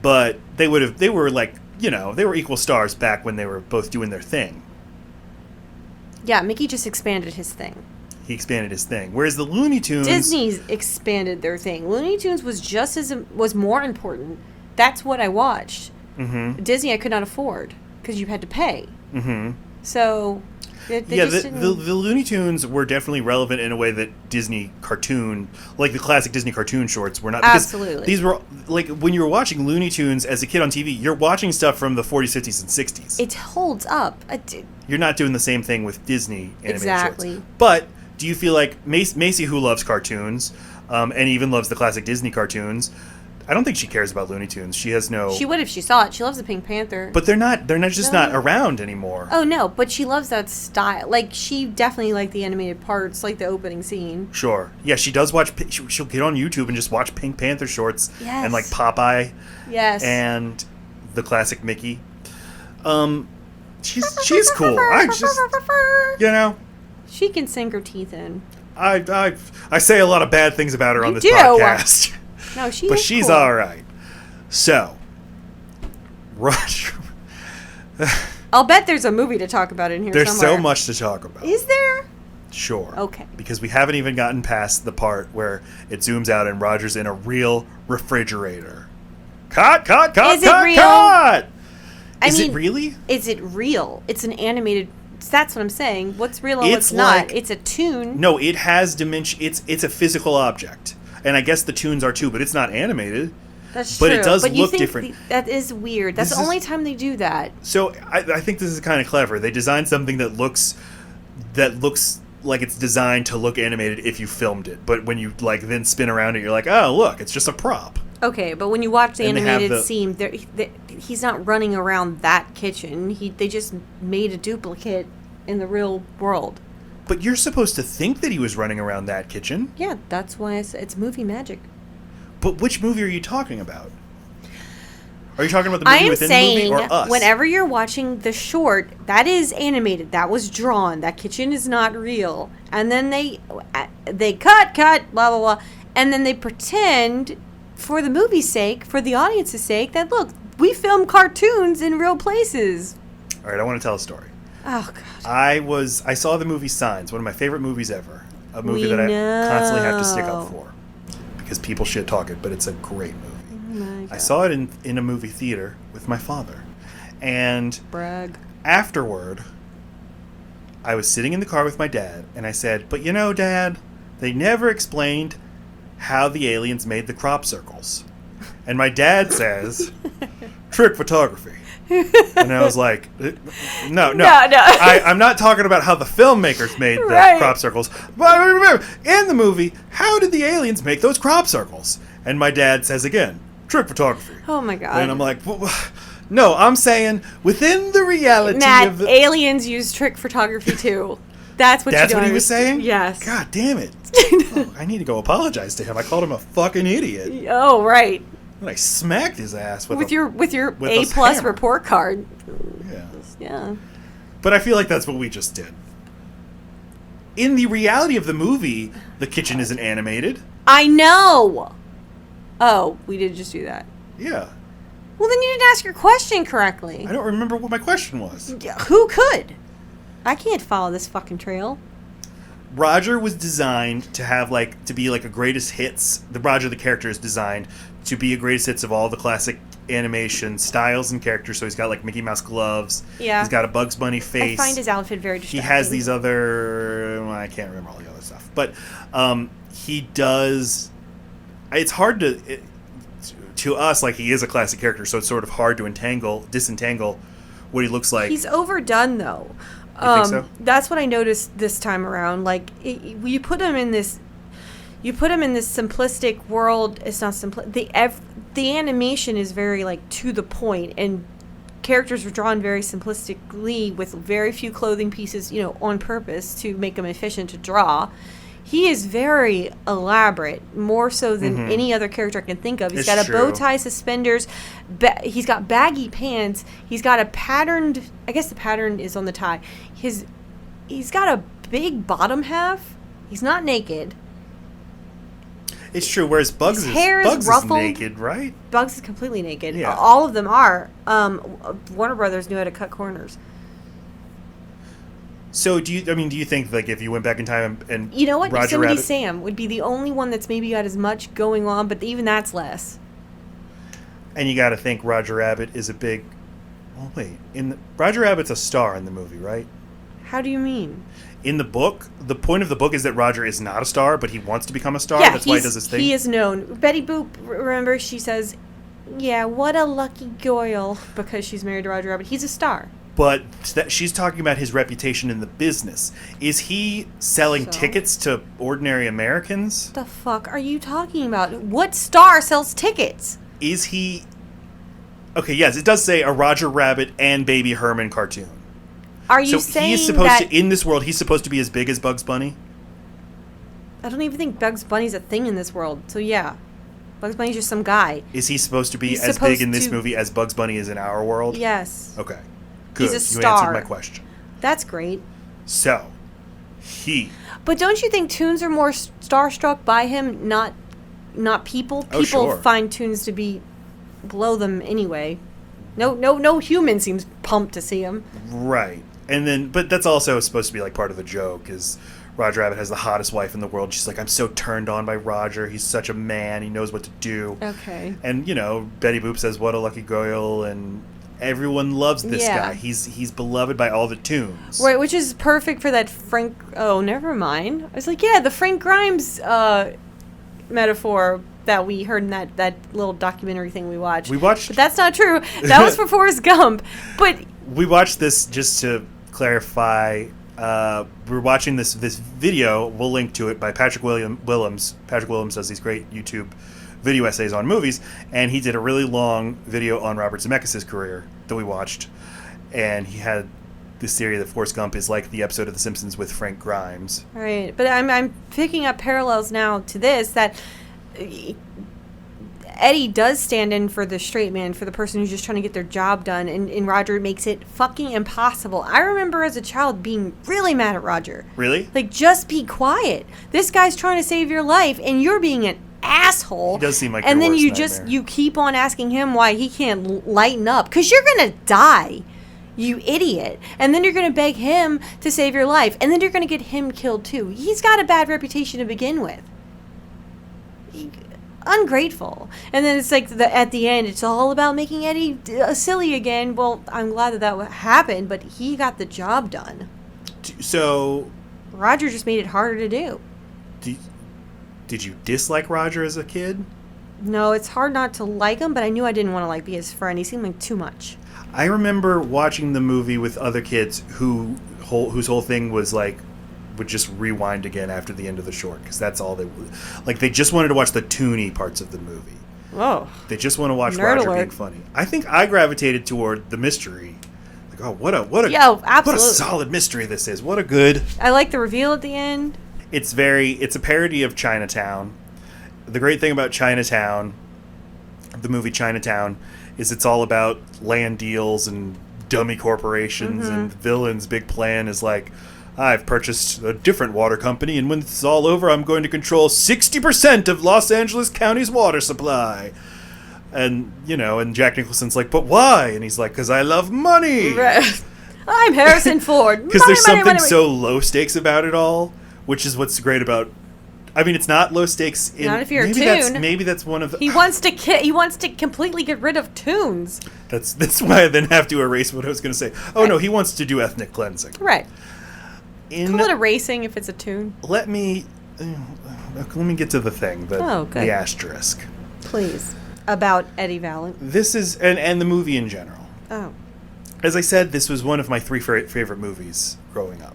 But they were equal stars back when they were both doing their thing. Yeah, Mickey just expanded his thing. He expanded his thing. Whereas the Looney Tunes... Disney's expanded their thing. Looney Tunes was more important. That's what I watched. Mm-hmm. Disney I could not afford because you had to pay. Mm-hmm. So... They just the didn't... Looney Tunes were definitely relevant in a way that Disney cartoon, like the classic Disney cartoon shorts, were not. Because Absolutely. These were, like, when you were watching Looney Tunes as a kid on TV, you're watching stuff from the 40s, 50s, and 60s. It holds up. You're not doing the same thing with Disney animated Exactly. shorts. But do you feel like Macy, who loves cartoons, and even loves the classic Disney cartoons, I don't think she cares about Looney Tunes. She has no... She would if she saw it. She loves the Pink Panther. But they're not just No. not around anymore. Oh, no, but she loves that style. Like, she definitely liked the animated parts, like the opening scene. Sure. Yeah, she does watch... She'll get on YouTube and just watch Pink Panther shorts. Yes. And, like, Popeye. Yes. And the classic Mickey. She's cool. I just... You know... She can sink her teeth in. I say a lot of bad things about her on You this do. podcast. No, she But is she's cool. all right. So... Roger... I'll bet there's a movie to talk about in here There's somewhere. so much to talk about. Is there? Sure. Okay. Because we haven't even gotten past the part where it zooms out and Roger's in a real refrigerator. Cut! Is it real? Cut! I Is mean, it really? Is it real? It's an animated... That's what I'm saying. What's real and It's what's not. like- It's a tune. No, it has dimension. It's a physical object. And I guess the tunes are too, but it's not animated. That's but true. it does but you look think different. That is weird. That's This the is- only time they do that. So I think this is kind of clever. They designed something that looks like it's designed to look animated if you filmed it. But when you like then spin around it, you're like, oh look, it's just a prop. Okay, but when you watch the And they have animated the- scene, he's not running around that kitchen. They just made a duplicate in the real world. But you're supposed to think that he was running around that kitchen. Yeah, that's why it's movie magic. But which movie are you talking about? Are you talking about the I movie am within saying, the movie or us? whenever you're watching the short, that is animated. That was drawn. That kitchen is not real. And then they cut, blah, blah, blah. And then they pretend, for the movie's sake, for the audience's sake, that, look, we film cartoons in real places. All right, I want to tell a story. Oh, God. I saw the movie Signs, one of my favorite movies ever. A movie We that I constantly have to stick know. up for. Because people shit talk it, but it's a great movie. Oh my I God. saw it in a movie theater with my father. And Brag. afterward, I was sitting in the car with my dad, and I said, but you know, Dad, they never explained how the aliens made the crop circles. And my dad says, trick photography. And I was like, no. I'm not talking about how the filmmakers made the Right. crop circles. But remember, in the movie, how did the aliens make those crop circles? And my dad says again, trick photography. Oh, my God. And I'm like, no, I'm saying within the reality Matt, of the... aliens use trick photography, too. That's what That's you what don't he was understand. saying? Yes. God damn it. Oh, I need to go apologize to him. I called him a fucking idiot. Oh, right. And I smacked his ass with Your with A+ a hammer. report card. Yeah. Yeah. But I feel like that's what we just did. In the reality of the movie, the kitchen isn't animated. I know. Oh, we did just do that. Yeah. Well, then you didn't ask your question correctly. I don't remember what my question was. Yeah, who could? I can't follow this fucking trail. Roger was designed to have to be like a greatest hits. The Roger the character is designed to be a greatest hits of all the classic animation styles and characters. So he's got like Mickey Mouse gloves. Yeah. He's got a Bugs Bunny face. I find his outfit very He distracting. has these other... well, I can't remember all the other stuff. But he does... It's hard to us, like, he is a classic character, so it's sort of hard to disentangle what he looks like. He's overdone, though. You think so? That's what I noticed this time around. Like, you put him in this simplistic world. It's not simple. The animation is very like to the point, and characters were drawn very simplistically with very few clothing pieces, on purpose to make them efficient to draw. He is very elaborate, more so than any other character I can think of. He's It's got a bow true. tie, suspenders. He's got baggy pants. He's got a patterned. I guess the pattern is on the tie. He's got a big bottom half. He's not naked. It's true, whereas Bugs His hair is Bugs ruffled. naked, right? Bugs is completely naked. Yeah. All of them are. Warner Brothers knew how to cut corners. So do you think like if you went back in time and You know what? Roger Yosemite Rabbit, Sam would be the only one that's maybe got as much going on, but even that's less. and you got to think Roger Rabbit is a big. Oh wait, Roger Rabbit's a star in the movie, right? How do you mean? In the book, the point of the book is that Roger is not a star, but he wants to become a star. Yeah, That's why he does his thing. he is known. Betty Boop, remember, she says, yeah, what a lucky girl, because she's married to Roger Rabbit. He's a star. But she's talking about his reputation in the business. Is he selling So? tickets to ordinary Americans? What the fuck are you talking about? What star sells tickets? Is he... Okay, yes, it does say a Roger Rabbit and Baby Herman cartoon. Are you So saying he's supposed that... to, in this world, he's supposed to be as big as Bugs Bunny? I don't even think Bugs Bunny's a thing in this world. So yeah, Bugs Bunny's just some guy. Is he supposed to be He's as supposed big in this to- good as Bugs Bunny is in our world? Yes. Okay. Good. He's a You star. answered my question. That's great. So, he... But don't you think Toons are more starstruck by him, not people? Oh, People sure. find Toons to be below them anyway. No human seems pumped to see him. Right. And then, but that's also supposed to be like part of the joke is Roger Rabbit has the hottest wife in the world. She's like, I'm so turned on by Roger. He's such a man. He knows what to do. Okay. And, Betty Boop says, what a lucky girl. And everyone loves this Yeah. guy. He's beloved by all the tunes. Right, which is perfect for that Frank... Oh, never mind. I was like, yeah, the Frank Grimes metaphor that we heard in that little documentary thing we watched. We watched... But that's not true. That was for Forrest Gump. But We watched this just to clarify. We're watching this video. We'll link to it by Patrick Willems. Patrick Willems does these great YouTube video essays on movies, and he did a really long video on Robert Zemeckis' career that we watched. And he had this theory that Forrest Gump is like the episode of The Simpsons with Frank Grimes. right, but I'm picking up parallels now to this that Eddie does stand in for the straight man, for the person who's just trying to get their job done, and Roger makes it fucking impossible. I remember as a child being really mad at Roger. Really? Like, just be quiet. This guy's trying to save your life, and you're being an asshole. He does seem like and your then worst nightmare. you keep on asking him why he can't lighten up, because you're gonna die, you idiot. And then you're gonna beg him to save your life, and then you're gonna get him killed too. He's got a bad reputation to begin with. Ungrateful. And then it's like at the end, it's all about making Eddie silly again. Well, I'm glad that happened, but he got the job done. So, Roger just made it harder to do. did you dislike Roger as a kid? No, it's hard not to like him, but I knew I didn't want to be his friend. He seemed like too much. I remember watching the movie with other kids whose whole thing was like would just rewind again after the end of the short because that's all they like. They just wanted to watch the toony parts of the movie. Oh, They just want to watch Nerd Roger alert. being funny. I think I gravitated toward the mystery. Like, oh, what a yeah, what a absolutely. solid mystery this is. What a good. I like the reveal at the end. It's a parody of Chinatown. The great thing about Chinatown, the movie Chinatown, is it's all about land deals and dummy corporations, and the villain's big plan is like, I've purchased a different water company, and when this is all over, I'm going to control 60% of Los Angeles County's water supply. And, and Jack Nicholson's like, but why? And he's like, because I love money. Right. I'm Harrison Ford. Because there's Money, something money, so low stakes about it all, which is what's great about. I mean, it's not low stakes. Not if you're a Maybe that's one of the. He wants to completely get rid of Toons. That's why I then have to erase what I was going to say. Oh no, he wants to do ethnic cleansing. Right. Call it erasing if it's a Toon. Let me get to the thing. Oh, good. The asterisk. Please. About Eddie Valent. This is and the movie in general. Oh. As I said, this was one of my 3 favorite movies growing up.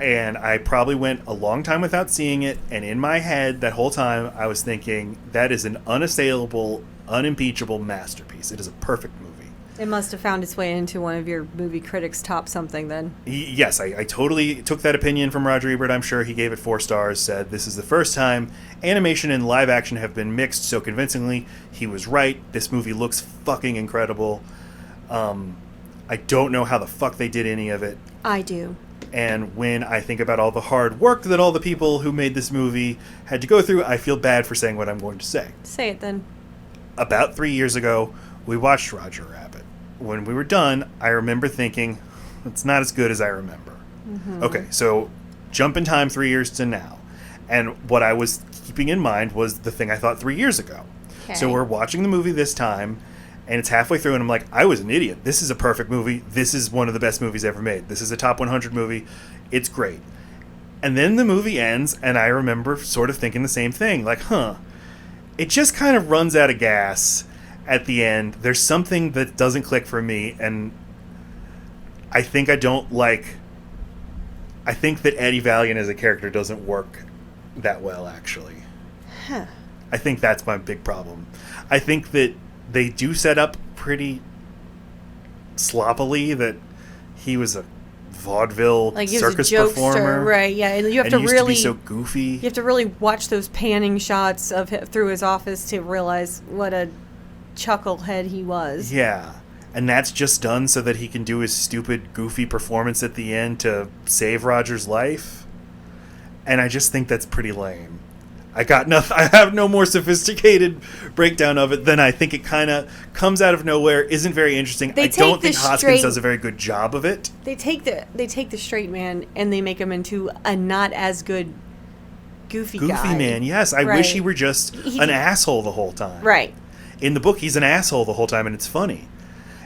And I probably went a long time without seeing it, and in my head, that whole time, I was thinking, that is an unassailable, unimpeachable masterpiece. It is a perfect movie. It must have found its way into one of your movie critics' top something then. Yes, I totally took that opinion from Roger Ebert. I'm sure he gave it 4 stars, said, this is the first time animation and live action have been mixed so convincingly. He was right. This movie looks fucking incredible. I don't know how the fuck they did any of it. I do. And when I think about all the hard work that all the people who made this movie had to go through, I feel bad for saying what I'm going to say. Say it then. About 3 years ago, we watched Roger Rabbit. When we were done, I remember thinking, it's not as good as I remember. Okay, so jump in time 3 years to now. And what I was keeping in mind was the thing I thought 3 years ago. Okay. So we're watching the movie this time, and it's halfway through, and I'm like, I was an idiot. This is a perfect movie. This is one of the best movies ever made. This is a top 100 movie. It's great. And then the movie ends, and I remember sort of thinking the same thing. Like, it just kind of runs out of gas at the end. There's something that doesn't click for me, and I think I don't like... I think that Eddie Valiant as a character doesn't work that well, actually. Huh. I think that's my big problem. I think that they do set up pretty sloppily that he was a vaudeville Like he was circus a jokester, performer, right? Yeah, and you have and to used really to be so goofy. you have to really watch those panning shots of him through his office to realize what a chucklehead he was. Yeah, and that's just done so that he can do his stupid, goofy performance at the end to save Roger's life. And I just think that's pretty lame. I got nothing. I have no more sophisticated breakdown of it than I think it kind of comes out of nowhere, isn't very interesting. They I don't take think the Hoskins straight- does a very good job of it. They take the straight man and they make him into a not as good goofy Goofy guy. man, yes. I Right. wish he were just an asshole the whole time. Right. In the book, he's an asshole the whole time, and it's funny.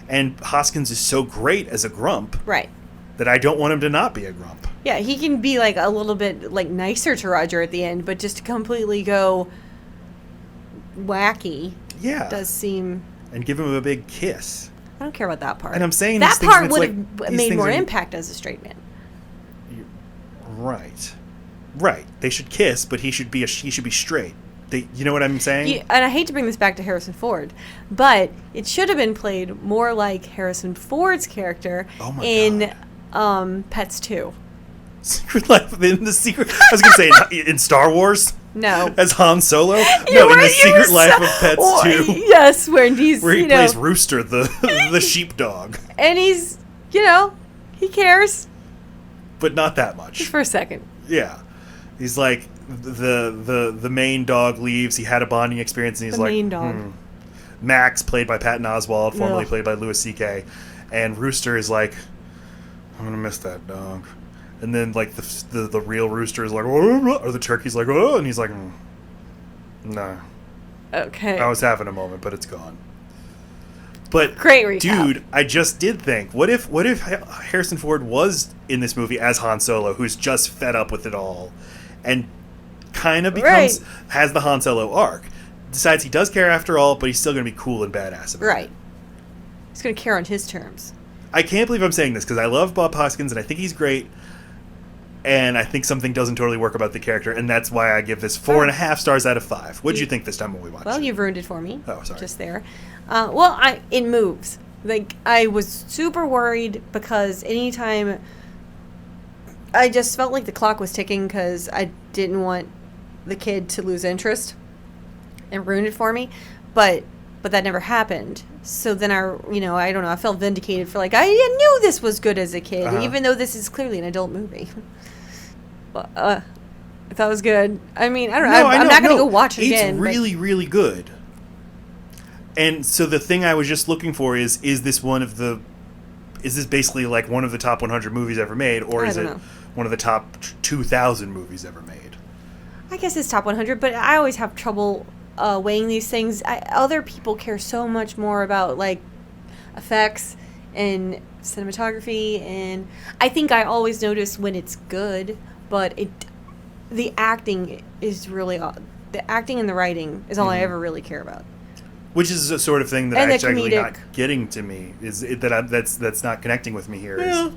And Hoskins is so great as a grump Right. that I don't want him to not be a grump. Yeah, he can be like a little bit like nicer to Roger at the end, but just to completely go wacky Yeah. does seem. And give him a big kiss. I don't care about that part. And I'm saying that these things, part and it's would like, have these made things more are- impact as a straight man. Right. Right. They should kiss, but he should be straight. You know what I'm saying? And I hate to bring this back to Harrison Ford, but it should have been played more like Harrison Ford's character Oh my in God. Pets 2. Secret Life in the Secret. I was gonna say in Star Wars No. as Han Solo. You No, in were- the you Secret were Life so- of Pets Oh, 2, Yes, where he's where he you know, plays Rooster, the sheepdog, and he's he cares but not that just much. for a second. Yeah, he's like the main dog leaves. He had a bonding experience, and he's The like main dog. Max, played by Patton Oswalt, formerly Ugh. played by Louis C.K., and Rooster is like, I'm gonna miss that dog. And then like the real Rooster is like, oh, or the turkey's like, oh, and he's like, no. Okay. I was having a moment, but it's gone. But Great recap. dude, I just did think, what if Harrison Ford was in this movie as Han Solo, who's just fed up with it all, and kind of becomes has the Han Solo arc, decides he does care after all, but he's still going to be cool and badass about Right. it. He's going to care on his terms. I can't believe I'm saying this because I love Bob Hoskins and I think he's great, and I think something doesn't totally work about the character, and that's why I give this 4.5 stars out of 5. What did you think this time when we watched Well, it? you've ruined it for me. Oh, sorry. Just there. It moves. Like, I was super worried because anytime I just felt like the clock was ticking because I didn't want the kid to lose interest and ruin it for me. But that never happened. So then I don't know, I felt vindicated for like, I knew this was good as a kid, Uh-huh. even though this is clearly an adult movie. But, I thought it was good. I mean, I don't know. I'm not going to go watch it again. It's really, really good. And so the thing I was just looking for is this basically like one of the top 100 movies ever made, or I is don't it know. one of the top 2,000 movies ever made? I guess it's top 100, but I always have trouble weighing these things. Other people care so much more about like effects and cinematography, and I think I always notice when it's good, but the acting is really the acting and the writing is all I ever really care about. Which is a sort of thing that And the actually comedic. not getting to me. That's not connecting with me here. Yeah.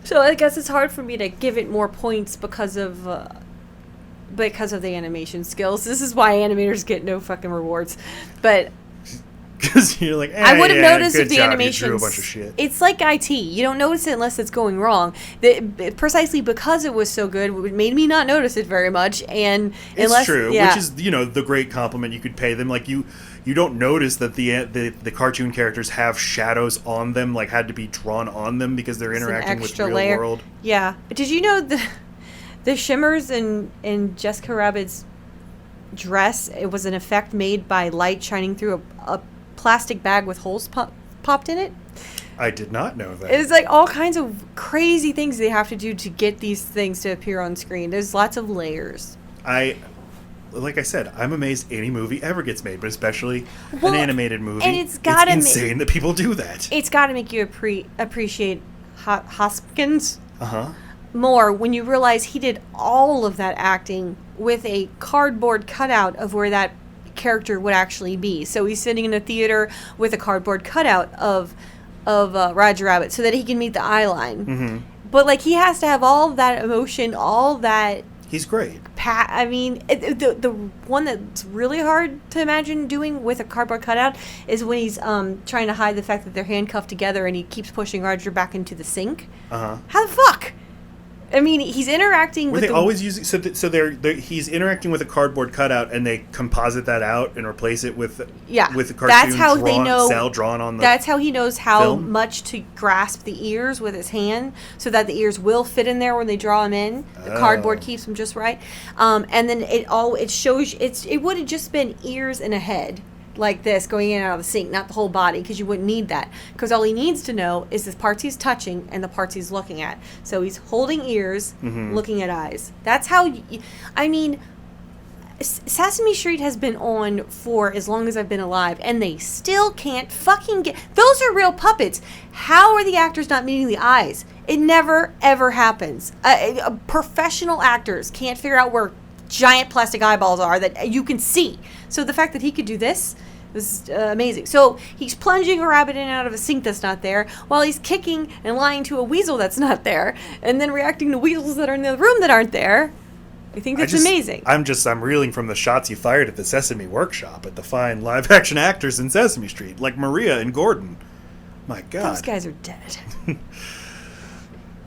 So I guess it's hard for me to give it more points because of the animation skills. This is why animators get no fucking rewards. But Because you're like, I would have noticed good if the job, animation. you drew a bunch of shit. It's like IT. You don't notice it unless it's going wrong. Precisely because it was so good, it made me not notice it very much. And It's true, which is the great compliment you could pay them. Like you don't notice that the cartoon characters have shadows on them, like had to be drawn on them because they're it's an interacting with extra real layer. world. Yeah. Did you know the shimmers in Jessica Rabbit's dress? It was an effect made by light shining through a plastic bag with holes popped in it. I did not know that. It's like all kinds of crazy things they have to do to get these things to appear on screen. There's lots of layers. Like I said, I'm amazed any movie ever gets made, but especially Well, an animated movie. and it's gotta insane that people do that. It's got to make you appreciate Hoskins Uh-huh. more when you realize he did all of that acting with a cardboard cutout of where that character would actually be. So he's sitting in a theater with a cardboard cutout of Roger Rabbit so that he can meet the eye line. Mm-hmm. But like he has to have all that emotion, all that. He's great. I mean, the one that's really hard to imagine doing with a cardboard cutout is when he's trying to hide the fact that they're handcuffed together and he keeps pushing Roger back into the sink. Uh-huh. How the fuck? I mean, he's interacting Were with they always using he's interacting with a cardboard cutout and they composite that out and replace it with a cartoon that's how they know cell drawn on the that's how he knows how film? much to grasp the ears with his hand so that the ears will fit in there when they draw them in. The cardboard keeps them just right, and then it shows it would have just been ears and a head like this going in and out of the sink, not the whole body, because you wouldn't need that, because all he needs to know is the parts he's touching and the parts he's looking at. So he's holding ears, looking at eyes. That's how I mean, Sesame Street has been on for as long as I've been alive, and they still can't fucking get those are real puppets. How are the actors not meeting the eyes? It never ever happens. Professional actors can't figure out where giant plastic eyeballs are that you can see. So the fact that he could do this was amazing. So he's plunging a rabbit in and out of a sink that's not there, while he's kicking and lying to a weasel that's not there, and then reacting to weasels that are in the room that aren't there. I think that's amazing. I'm reeling from the shots he fired at the Sesame Workshop at the fine live action actors in Sesame Street, like Maria and Gordon. My God. Those guys are dead.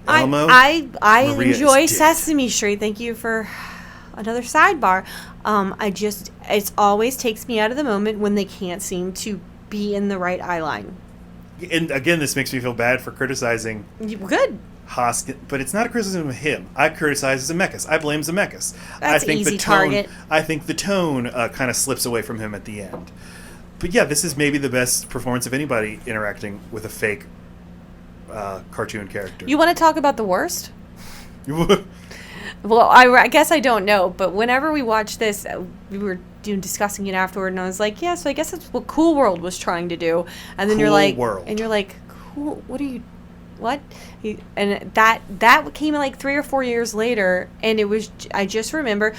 Elmo, I Maria is enjoy dead. Sesame Street. Thank you for another sidebar. It always takes me out of the moment when they can't seem to be in the right eye line. And again, this makes me feel bad for criticizing Good. Hoskins, but it's not a criticism of him. I criticize Zemeckis. I blame Zemeckis. That's I think easy the tone, target. I think the tone kind of slips away from him at the end. But yeah, this is maybe the best performance of anybody interacting with a fake cartoon character. You want to talk about the worst? Well, I guess I don't know, but whenever we watched this, we were discussing it afterward, and I was like, yeah, so I guess that's what Cool World was trying to do. And then Cool you're like, World. cool, what are you, what? And that came like 3 or 4 years later, and it was, I just remember,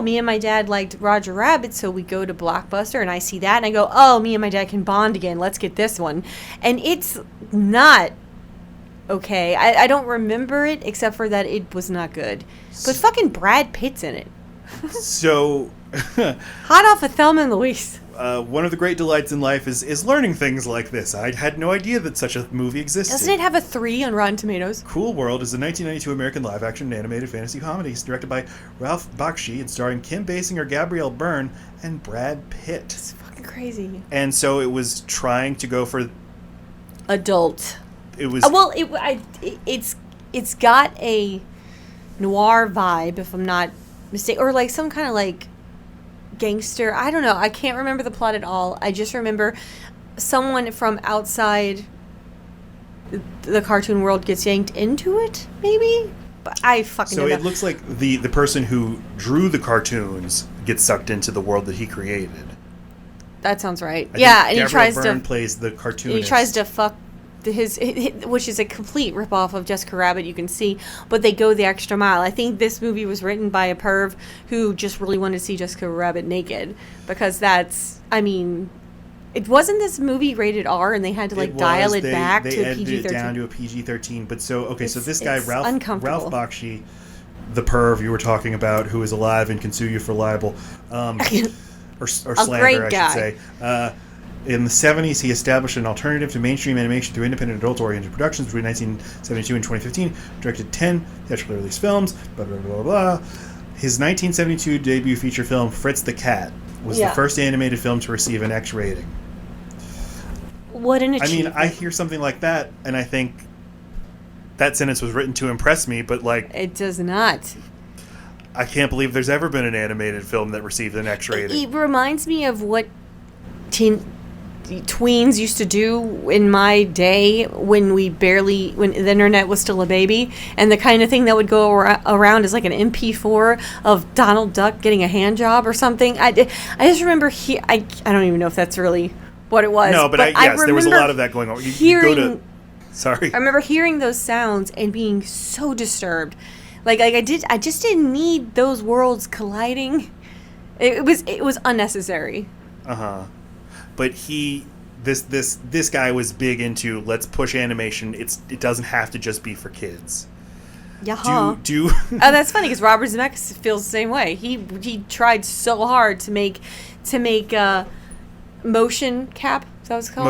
me and my dad liked Roger Rabbit, so we go to Blockbuster, and I see that, and I go, me and my dad can bond again, let's get this one. And it's not okay. I don't remember it, except for that it was not good. But fucking Brad Pitt's in it. So, Hot off of Thelma and Louise. one of the great delights in life is learning things like this. I had no idea that such a movie existed. Doesn't it have a 3 on Rotten Tomatoes? Cool World is a 1992 American live-action animated fantasy comedy. It's directed by Ralph Bakshi and starring Kim Basinger, Gabrielle Byrne, and Brad Pitt. It's fucking crazy. And so it was trying to go for... Adult. It was... It's got a noir vibe, if I'm not mistaken, or like some kind of like gangster. I don't know. I can't remember the plot at all. I just remember someone from outside the cartoon world gets yanked into it, maybe? But I fucking So don't know. it looks like the person who drew the cartoons gets sucked into the world that he created. That sounds right. I Yeah, think and Gabrielle he tries Byrne to plays the cartoonist. he tries to fuck his, which is a complete ripoff of Jessica Rabbit, you can see, but they go the extra mile. I think this movie was written by a perv who just really wanted to see Jessica Rabbit naked, because that's, I mean, it wasn't this movie rated R, and they had to like dial it back to a edited PG-13. it down to a PG-13. But so okay, so this guy it's Ralph uncomfortable. Bakshi, the perv you were talking about, who is alive and can sue you for libel, or slander, great I guy. should say. In the 70s, he established an alternative to mainstream animation through independent adult-oriented productions between 1972 and 2015, directed 10 theatrically released films, blah, blah, blah, blah. His 1972 debut feature film, Fritz the Cat, was the first animated film to receive an X rating. What an I achievement. mean, I hear something like that, and I think that sentence was written to impress me, but, like, It does not. I can't believe there's ever been an animated film that received an X rating. It reminds me of what tweens used to do in my day when when the internet was still a baby, and the kind of thing that would go around is like an MP4 of Donald Duck getting a hand job or something. I just remember I don't even know if that's really what it was. No, but yes, there was a lot of that going on. You go to, sorry. I remember hearing those sounds and being so disturbed. Like I just didn't need those worlds colliding. It was unnecessary. But this guy was big into, let's push animation. It doesn't have to just be for kids. Yeah. Do Oh, that's funny because Robert Zemeckis feels the same way. He tried so hard to make motion cap. Is that what it's called?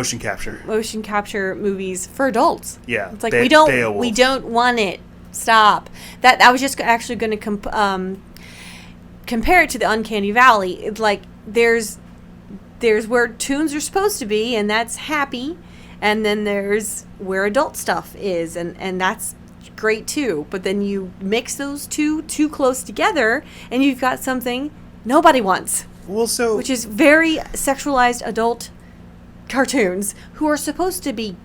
Motion capture movies for adults. Yeah. It's like we don't want it. Stop. That I was just actually going to compare it to the Uncanny Valley. It's like there's where toons are supposed to be, and that's happy, and then there's where adult stuff is, and that's great too. But then you mix those two too close together, and you've got something nobody wants. Well, which is very sexualized adult cartoons who are supposed to be.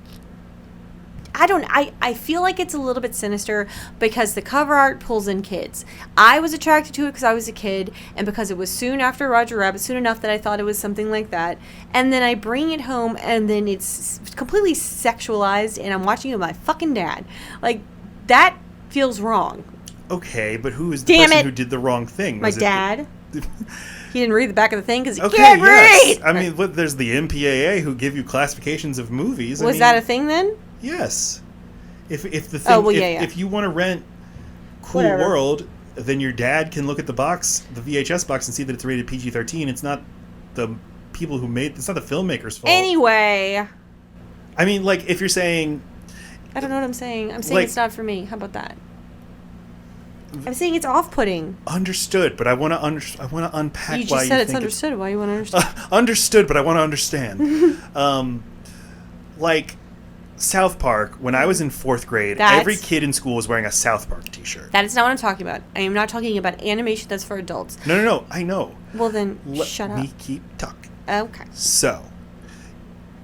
I feel like it's a little bit sinister because the cover art pulls in kids. I was attracted to it because I was a kid and because it was soon after Roger Rabbit, soon enough that I thought it was something like that. And then I bring it home and then it's completely sexualized and I'm watching it with my fucking dad. Like, that feels wrong. Okay, but who is the person who did the wrong thing? My dad. He didn't read the back of the thing because he can't read. I mean, there's the MPAA who give you classifications of movies. Was that a thing then? Yes. If the thing, if you want to rent Cool World, then your dad can look at the box, the VHS box, and see that it's rated PG-13. It's not the people who made. It's not the filmmakers' fault. Anyway. I mean, like, if you're saying. I don't know what I'm saying. I'm saying it's not for me. How about that? I'm saying it's off-putting. Understood, but I want to unpack why you just said it's understood. Why you want to understand? Understood, but I want to understand. Like South Park, when I was in 4th grade, every kid in school was wearing a South Park t-shirt. That is not what I'm talking about. I am not talking about animation that's for adults. No, I know. Well, then shut up. Let me keep talking. Okay. So,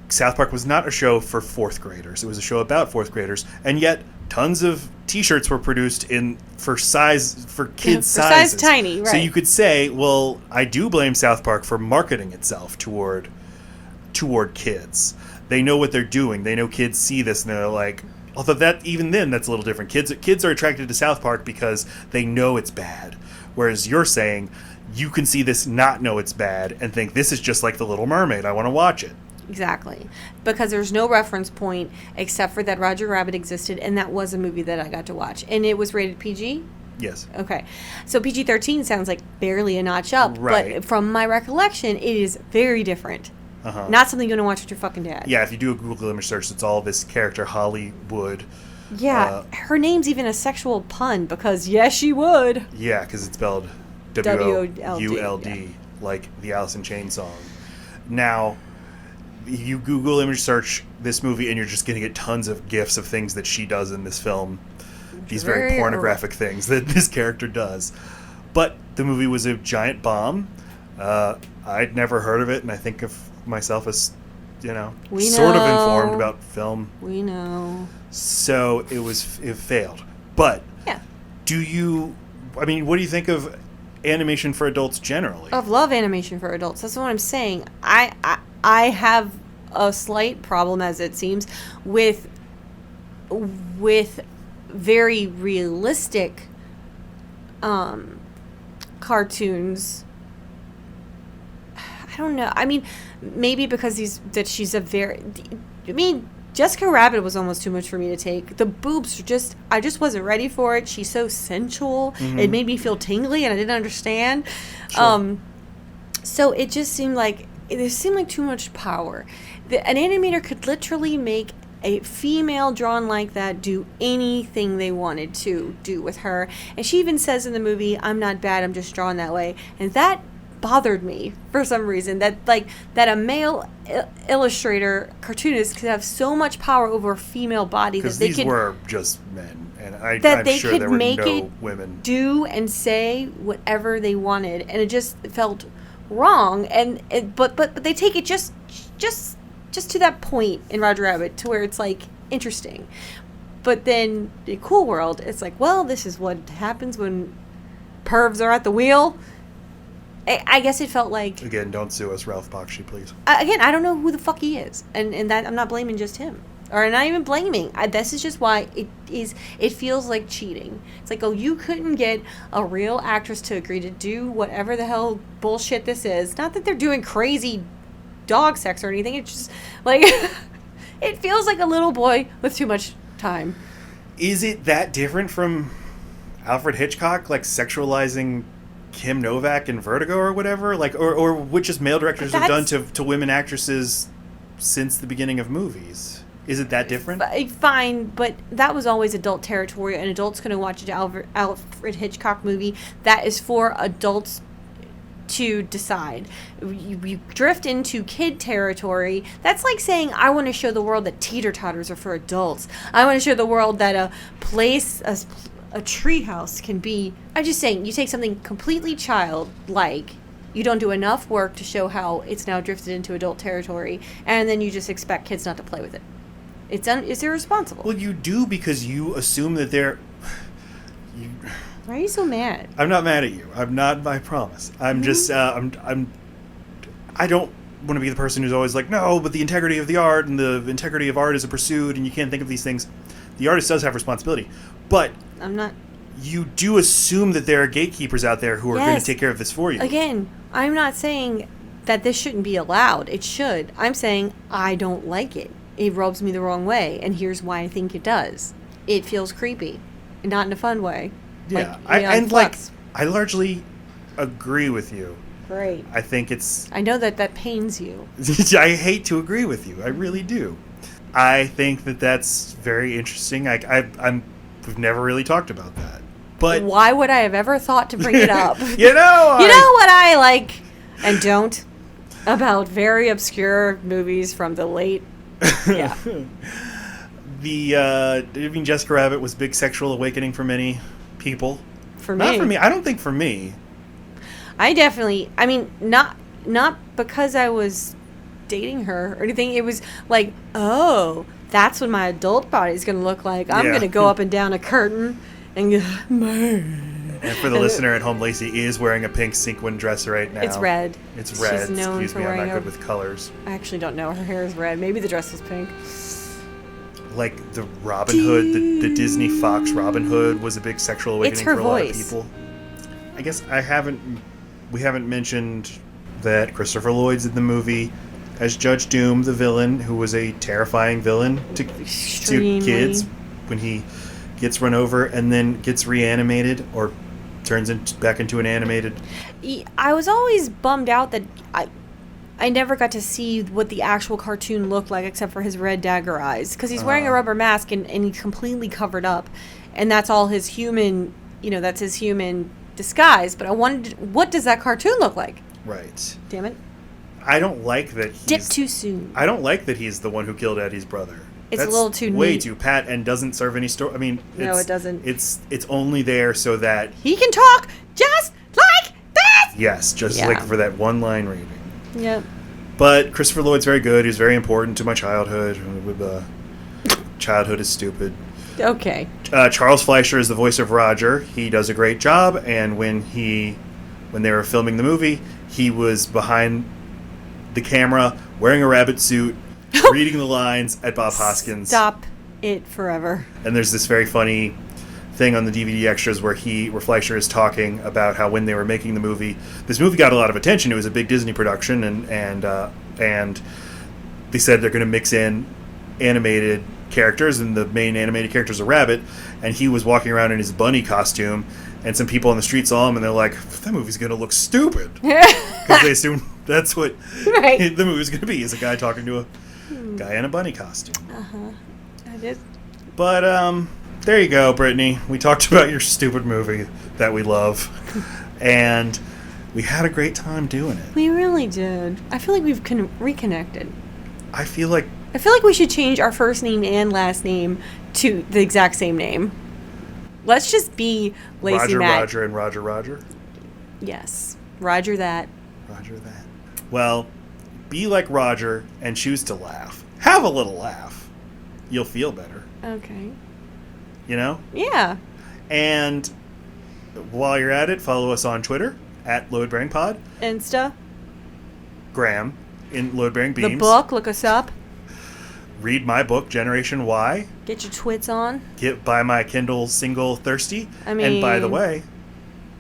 South Park was not a show for 4th graders. It was a show about 4th graders, and yet tons of t-shirts were produced for kids' sizes. Size tiny, right. So you could say, well, I do blame South Park for marketing itself toward kids. They know what they're doing. They know kids see this and they're like, although that's a little different. Kids are attracted to South Park because they know it's bad. Whereas you're saying you can see this, not know it's bad, and think this is just like The Little Mermaid. I want to watch it. Exactly. Because there's no reference point except for that Roger Rabbit existed, and that was a movie that I got to watch. And it was rated PG? Yes. Okay. So PG-13 sounds like barely a notch up. Right. But from my recollection, it is very different. Uh-huh. Not something you're going to watch with your fucking dad. Yeah, if you do a Google image search, it's all this character, Hollywood. Yeah, her name's even a sexual pun because, yes, she would. Yeah, because it's spelled W-O-U-L-D, like the Alice in Chains song. Now, you Google image search this movie and you're just going to get tons of GIFs of things that she does in this film. These very pornographic things that this character does. But the movie was a giant bomb. I'd never heard of it, and I think of myself as, sort of informed about film. We know. So it failed. But yeah. What do you think of animation for adults generally? I love animation for adults. That's what I'm saying. I have a slight problem, as it seems, with very realistic cartoons. I don't know. I mean, maybe because she's a very... I mean, Jessica Rabbit was almost too much for me to take. The boobs are just... I just wasn't ready for it. She's so sensual. Mm-hmm. It made me feel tingly, and I didn't understand. Sure. So it just seemed like... There seemed like too much power. An animator could literally make a female drawn like that do anything they wanted to do with her. And she even says in the movie, I'm not bad, I'm just drawn that way. And that bothered me for some reason, that a male illustrator, cartoonist could have so much power over a female body that they these were just men, and I'm sure there were no women. Do and say whatever they wanted, and it just felt wrong. But they take it just just to that point in Roger Rabbit to where it's like interesting. But then in Cool World, it's like, well, this is what happens when pervs are at the wheel. I guess it felt like... Again, don't sue us, Ralph Bakshi, please. Again, I don't know who the fuck he is. And that I'm not blaming just him. Or not even blaming. This is just why it feels like cheating. It's like, oh, you couldn't get a real actress to agree to do whatever the hell bullshit this is. Not that they're doing crazy dog sex or anything. It's just like... it feels like a little boy with too much time. Is it that different from Alfred Hitchcock, like sexualizing Kim Novak in Vertigo or whatever? Like, or what just male directors have done to women actresses since the beginning of movies? Is it that different? Fine, but that was always adult territory. An adult's going to watch an Alfred Hitchcock movie. That is for adults to decide. You drift into kid territory. That's like saying, I want to show the world that teeter-totters are for adults. I want to show the world that a treehouse can be... I'm just saying, you take something completely childlike, you don't do enough work to show how it's now drifted into adult territory, and then you just expect kids not to play with it. It's irresponsible. Well, you do, because you assume that they're... Why are you so mad? I'm not mad at you. I'm not, I promise. I'm just, I don't want to be the person who's always like, no, but the integrity of the art and the integrity of art is a pursuit and you can't think of these things. The artist does have responsibility. But I'm not... You do assume that there are gatekeepers out there who are going to take care of this for you. Again, I'm not saying that this shouldn't be allowed. It should. I'm saying I don't like it. It rubs me the wrong way, and here's why I think it does. It feels creepy, not in a fun way. Yeah, Like, I largely agree with you. Great. I think it's... I know that pains you. I hate to agree with you. I really do. I think that's very interesting. We've never really talked about that. But why would I have ever thought to bring it up? You know what I like and don't about very obscure movies from the late... Yeah. Jessica Rabbit was a big sexual awakening for many people. For me. Not for me. I don't think for me. Not because I was dating her or anything. It was like, oh, that's what my adult body is going to look like. I'm going to go up and down a curtain and go, and for the listener at home, Lacey is wearing a pink sequin dress right now. It's red. It's red. She's known Excuse for me, I'm wearing not good with colors. I actually don't know. Her hair is red. Maybe the dress was pink. Like the Robin Hood, the Disney Fox Robin Hood was a big sexual awakening for a lot of people. I guess we haven't mentioned that Christopher Lloyd's in the movie as Judge Doom, the villain, who was a terrifying villain to kids when he gets run over and then gets reanimated or turns back into an animated. I was always bummed out that I never got to see what the actual cartoon looked like except for his red dagger eyes, because he's wearing a rubber mask and he's completely covered up, and that's all his human, that's his human disguise. But I wanted, what does that cartoon look like? Right. Damn it. I don't like that he's... Dip too soon. I don't like that he's the one who killed Eddie's brother. It's a little too way neat. Too pat and doesn't serve any story. I mean, no, it doesn't. It's only there so that he can talk just like this. Yes, just like for that one line reading. Yep. But Christopher Lloyd's very good. He's very important to my childhood. Childhood is stupid. Okay. Charles Fleischer is the voice of Roger. He does a great job. And when they were filming the movie, he was behind the camera wearing a rabbit suit, reading the lines at Bob Hoskins. Stop it forever. And there's this very funny thing on the DVD extras where Fleischer is talking about how when they were making the movie, this movie got a lot of attention. It was a big Disney production, and they said they're going to mix in animated characters, and the main animated character is a rabbit, and he was walking around in his bunny costume, and some people on the street saw him, and they're like, that movie's going to look stupid. Because they assumed that's what the movie's going to be, is a guy talking to a guy in a bunny costume. I did. But, there you go, Brittany. We talked about your stupid movie that we love, and we had a great time doing it. We really did. I feel like we've reconnected. I feel like we should change our first name and last name to the exact same name. Let's just be Lacey Matt. Roger, and Roger. Yes. Roger that. Roger that. Well, be like Roger and choose to laugh. Have a little laugh. You'll feel better. Okay. You know? Yeah. And while you're at it, follow us on Twitter at LoadBearingPod. Insta. Graham in Load-Bearing Beams. The book. Look us up. Read my book, Generation Y. Get your twits on. Buy my Kindle single, Thirsty. I mean, and by the way,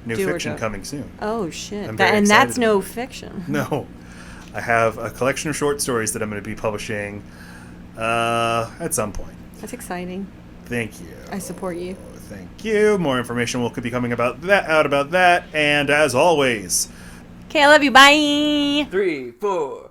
new do or fiction don't. coming soon. Oh, shit. I'm very And excited that's no about it. fiction. No. I have a collection of short stories that I'm going to be publishing at some point. That's exciting. Thank you. I support you. Thank you. More information will be coming about that. And as always, Okay, I love you. Bye. 3, 4.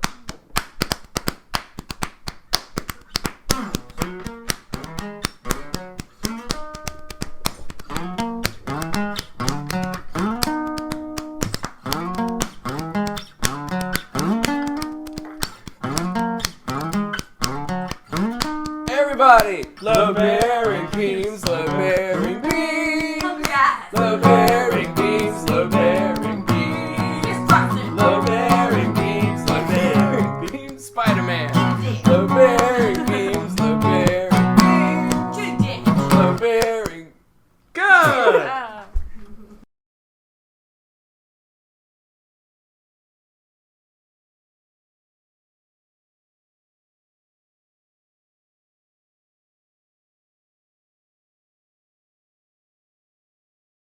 Everybody, love Mary Beams, love Mary.